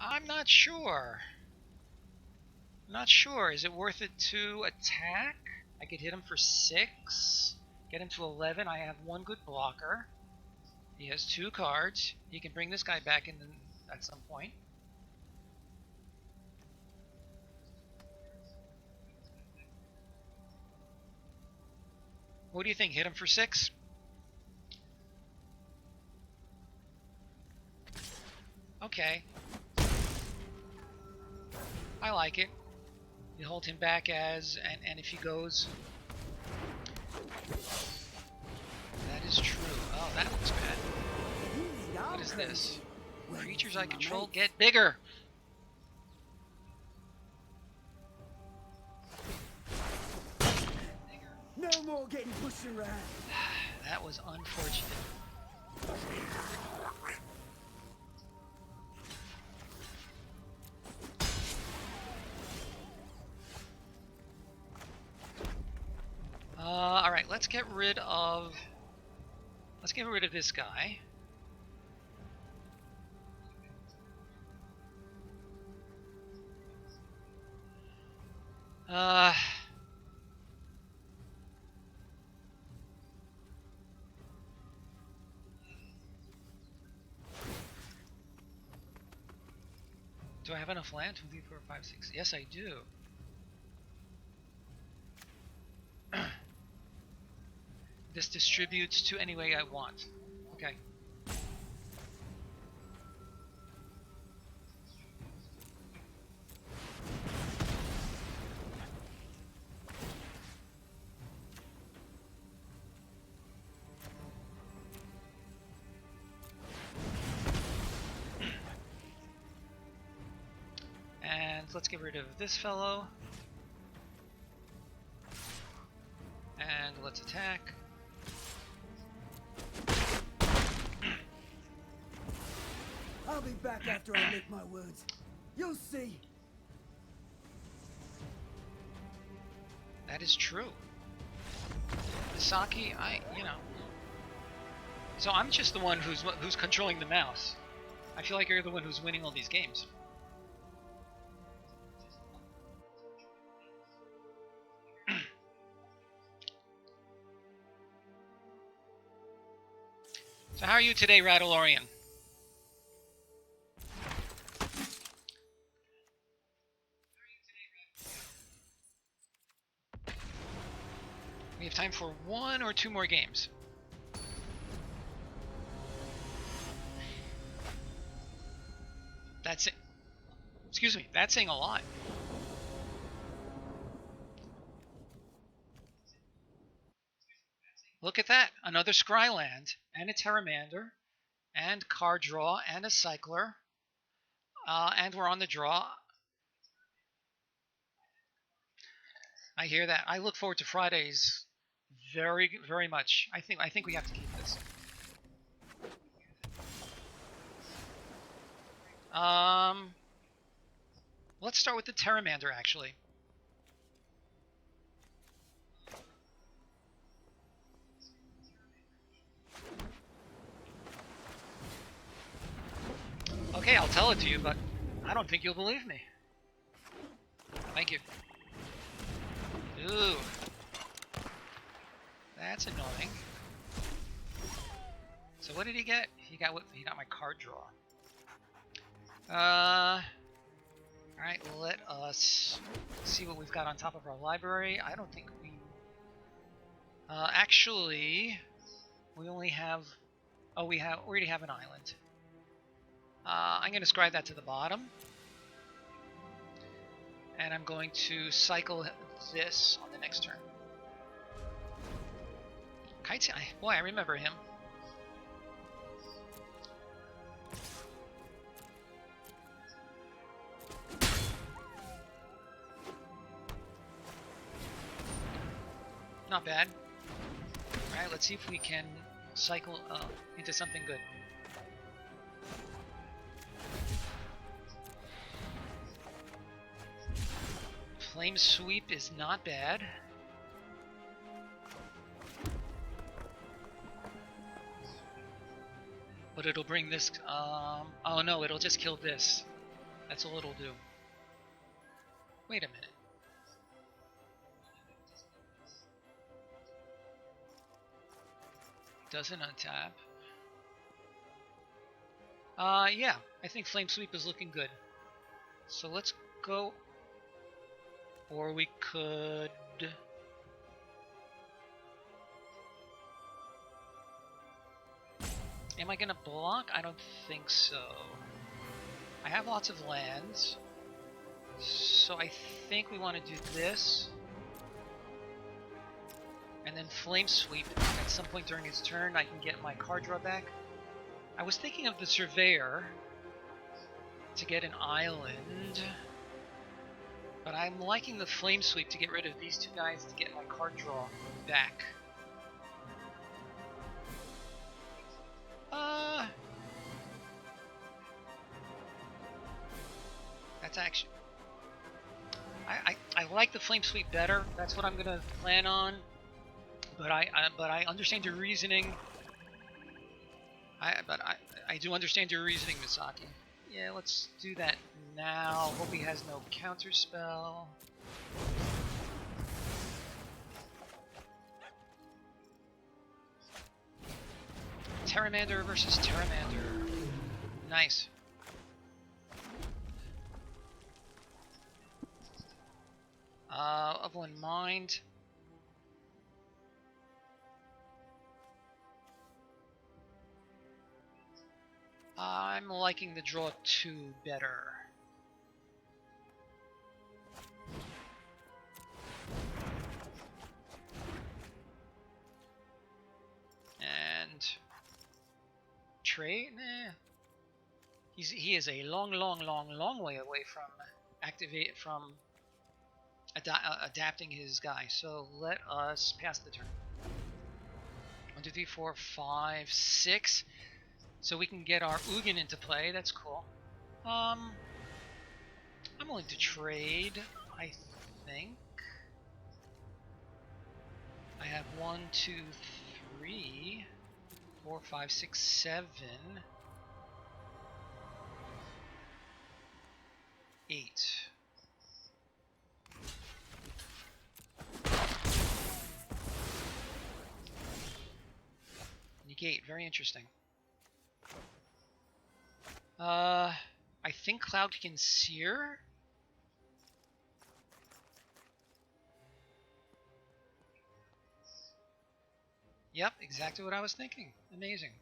I'm not sure. Not sure. Is it worth it to attack? I could hit him for 6. Get him to 11. I have one good blocker. He has 2 cards. He can bring this guy back in at some point. What do you think? Hit him for 6? Okay. I like it. You hold him back and if he goes... That is true. Oh, that looks bad. What is this? Creatures I control get bigger! No more getting pushed around. That was unfortunate. Alright, let's get rid of this guy. Do I have enough land? 2, 3, 4, 5, 6. Yes, I do. This distributes to any way I want. Okay. And let's get rid of this fellow. And let's attack. I'll be back after I make my words. You'll see. That is true. Misaki, So I'm just the one who's controlling the mouse. I feel like you're the one who's winning all these games. So how are you today, Radalorian? We have time for 1 or 2 more games. That's it. Excuse me, that's saying a lot. Look at that. Another Scryland, and a Terramander, and card draw, and a Cycler. And we're on the draw. I hear that. I look forward to Fridays very, very much. I think we have to keep this. Let's start with the Terramander, actually. Okay, I'll tell it to you, but I don't think you'll believe me. Thank you. Ooh. That's annoying. So what did he get? He got my card draw. Alright, let us see what we've got on top of our library. I don't think we... actually, we only have... Oh, we already have an island. I'm going to scribe that to the bottom. And I'm going to cycle this on the next turn. Kite, boy, I remember him. Not bad. Alright, let's see if we can cycle into something good. Flame Sweep is not bad. But it'll bring this... oh no, it'll just kill this. That's all it'll do. Wait a minute. doesn't untap. Yeah, I think Flame Sweep is looking good. So let's go. Or we could... Am I gonna block? I don't think so. I have lots of lands. So I think we want to do this. And then Flame Sweep. At some point during his turn, I can get my card draw back. I was thinking of the Surveyor to get an island. But I'm liking the Flame Sweep to get rid of these two guys to get my card draw back. That's actually... I like the Flame Sweep better. That's what I'm gonna plan on. But I understand your reasoning. I do understand your reasoning, Misaki. Yeah, let's do that now. Hope he has no counter spell. Pteramander versus Pteramander. Nice. Of one mind. I'm liking the draw 2 better. And trade? Nah. He is a long way away from adapting his guy. So let us pass the turn. 1, 2, 3, 4, 5, 6. So we can get our Ugin into play. That's cool. I'm willing to trade, I think. I have 1, 2, 3, 4, 5, 6, 7, 8. Negate, very interesting. I think Cloud can Sear. Yep, exactly what I was thinking. Amazing.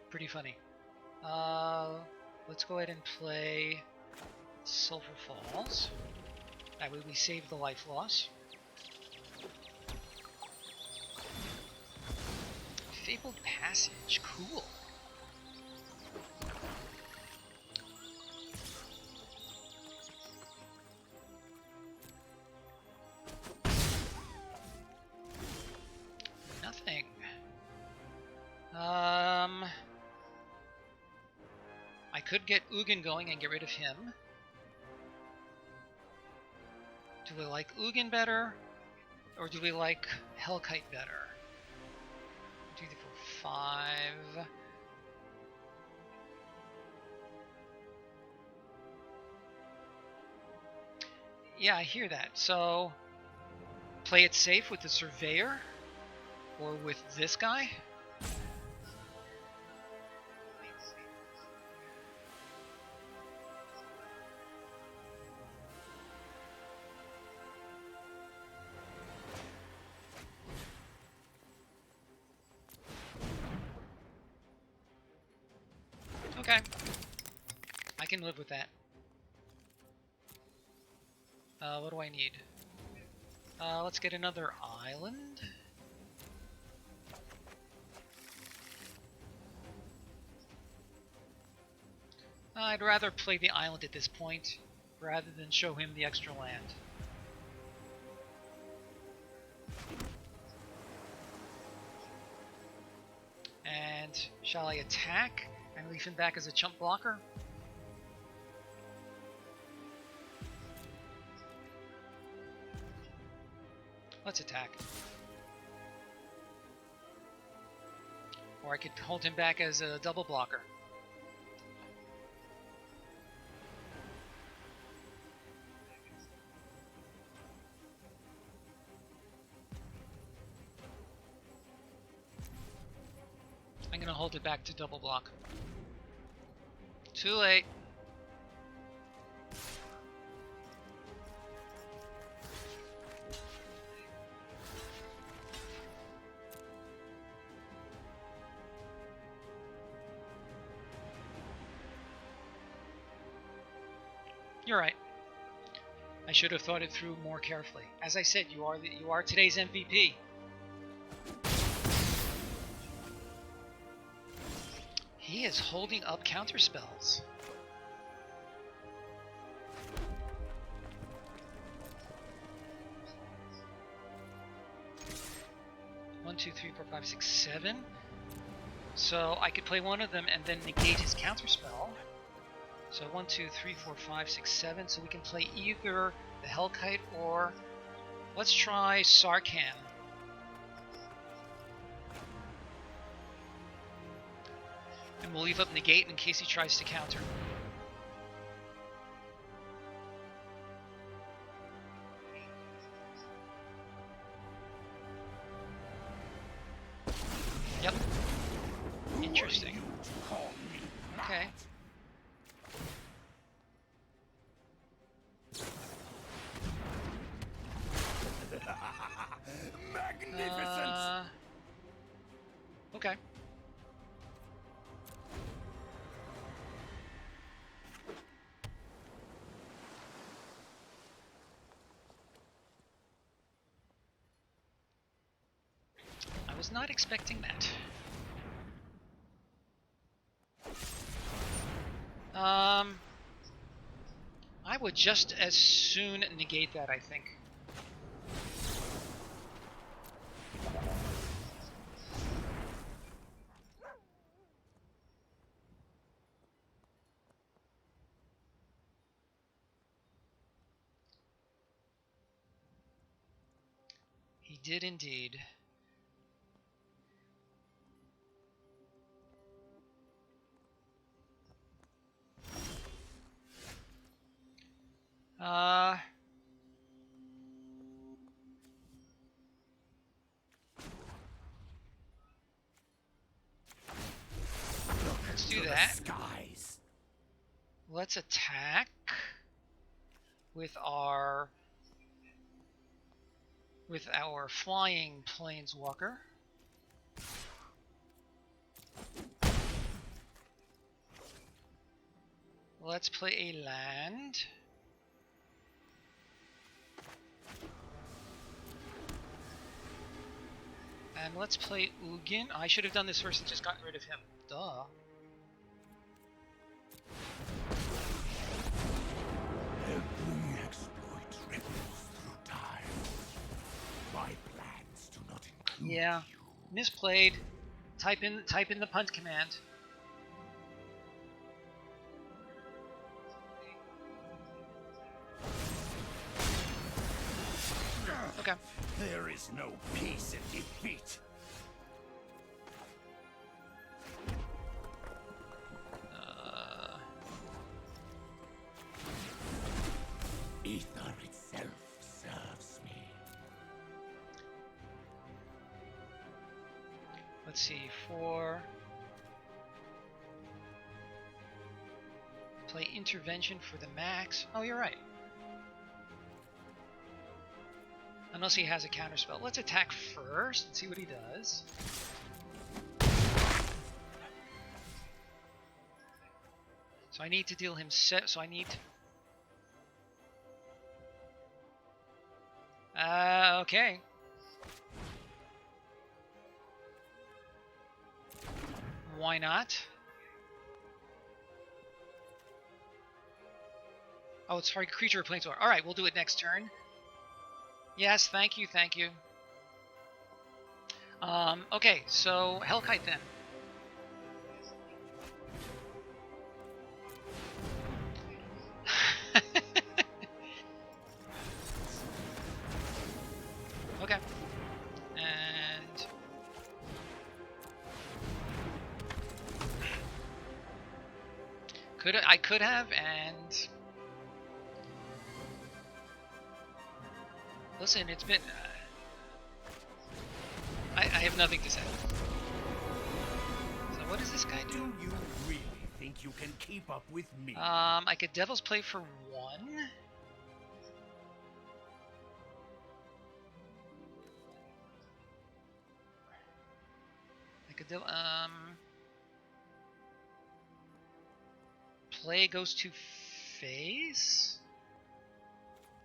Pretty funny. Let's go ahead and play Sulphur Falls. That way we save the life loss. Fabled Passage, cool. Nothing. I could get Ugin going and get rid of him. Do we like Ugin better? Or do we like Hellkite better? 2, 3, 4, 5. Yeah, I hear that. So, play it safe with the Surveyor? Or with this guy? Okay. I can live with that. What do I need? Let's get another island. I'd rather play the island at this point, rather than show him the extra land. And shall I attack and leave him back as a chump blocker? its attack. Or I could hold him back as a double blocker. I'm gonna hold it back to double block. Too late. You're right. I should have thought it through more carefully. As I said, you are today's MVP. He is holding up counter spells. One, two, three, four, five, six, 7. So I could play one of them and then negate his counter spell. So 1, 2, 3, 4, 5, 6, 7. So we can play either the Hellkite or let's try Sarkhan. And we'll leave up negate in case he tries to counter. Yep. Interesting. Okay. Magnificent! Okay. I was not expecting that. I would just as soon negate that, I think. He did indeed. Let's do that. Skies. Let's attack with our flying planeswalker. Let's play a land. And let's play Ugin. I should have done this first and just gotten rid of him. Duh. Every exploit ripples through time. My plans do not include Yeah. you. Misplayed. Type in the punt command. Okay. There is no peace in defeat. Ether itself serves me. Let's see, play intervention for the max. Oh, you're right. Unless he has a counterspell. Let's attack first and see what he does. So I need to deal him so I need okay. Why not? Oh, it's target creature or planeswalker. Alright, we'll do it next turn. Yes, thank you, thank you. Okay, so Hellkite then. Okay. I could have, and listen, it's been. I have nothing to say. So what does this guy Do do? you really think you can keep up with me? I could Devil's Play for 1. I could play goes to face.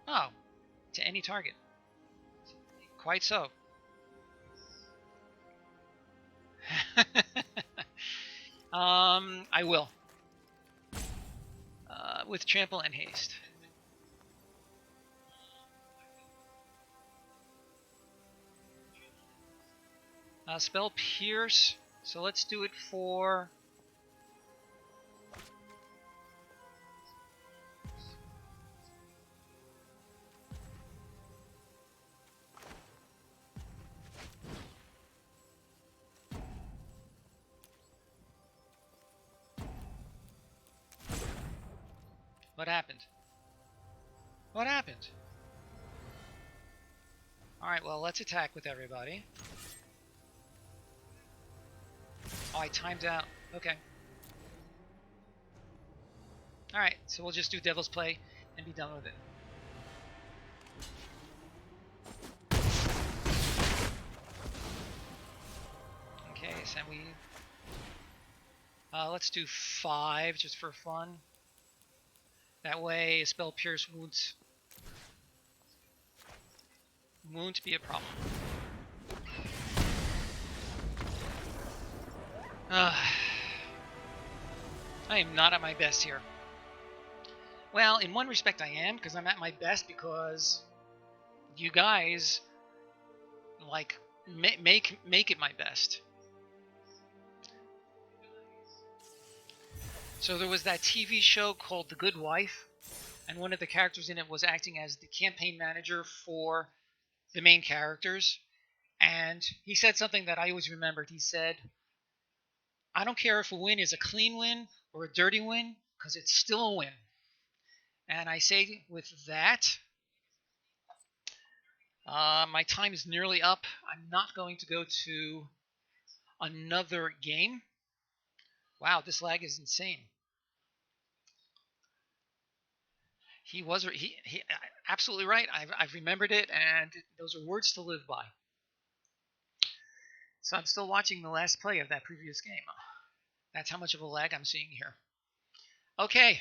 Oh, to any target. Quite so. I will. With trample and haste. Spell pierce. So let's do it for. What happened? What happened? Alright, well, let's attack with everybody. Oh, I timed out. Okay. Alright, so we'll just do Devil's Play and be done with it. Okay, so we... let's do 5 just for fun. That way, a spell pierce won't be a problem. I am not at my best here. Well, in one respect I am, because I'm at my best because you guys, like, make it my best. So there was that TV show called The Good Wife, and one of the characters in it was acting as the campaign manager for the main characters. And he said something that I always remembered. He said, I don't care if a win is a clean win or a dirty win, because it's still a win. And I say with that, my time is nearly up. I'm not going to go to another game. Wow, this lag is insane. He absolutely right. I've remembered it, and those are words to live by. So I'm still watching the last play of that previous game. That's how much of a lag I'm seeing here. Okay,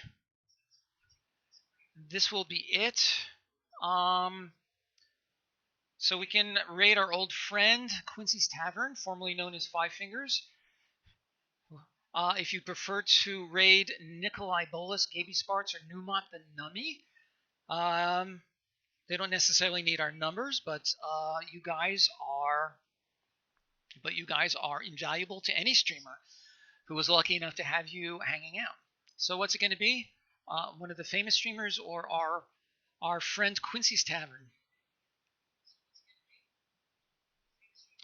this will be it. So we can raid our old friend Quincy's Tavern, formerly known as Five Fingers. If you prefer to raid Nikolai Bolas, Gaby Sparks, or Numot the Nummy, they don't necessarily need our numbers, but you guys are invaluable to any streamer who was lucky enough to have you hanging out. So what's it going to be? One of the famous streamers or our friend Quincy's Tavern?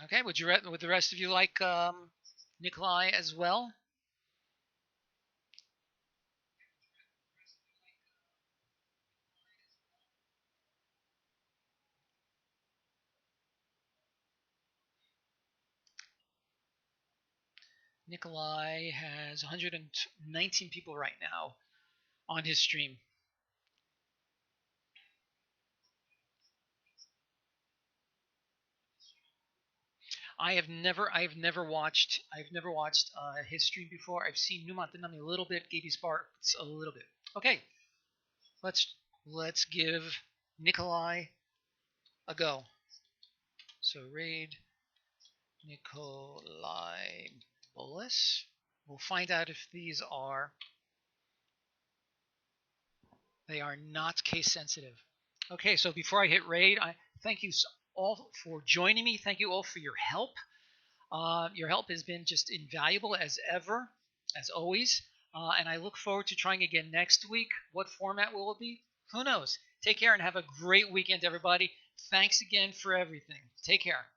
Okay, would the rest of you like Nikolai as well? Nikolai has 119 people right now on his stream. I've never watched his stream before. I've seen Numot the Nummy a little bit, Gaby Sparks a little bit. Okay, let's give Nikolai a go. So raid Nikolai Bolas. We'll find out if they are not case sensitive. Okay, so before I hit raid, I thank you all for joining me. Thank you all for your help. Your help has been just invaluable as ever, as always. And I look forward to trying again next week. What format will it be? Who knows? Take care and have a great weekend, everybody. Thanks again for everything. Take care.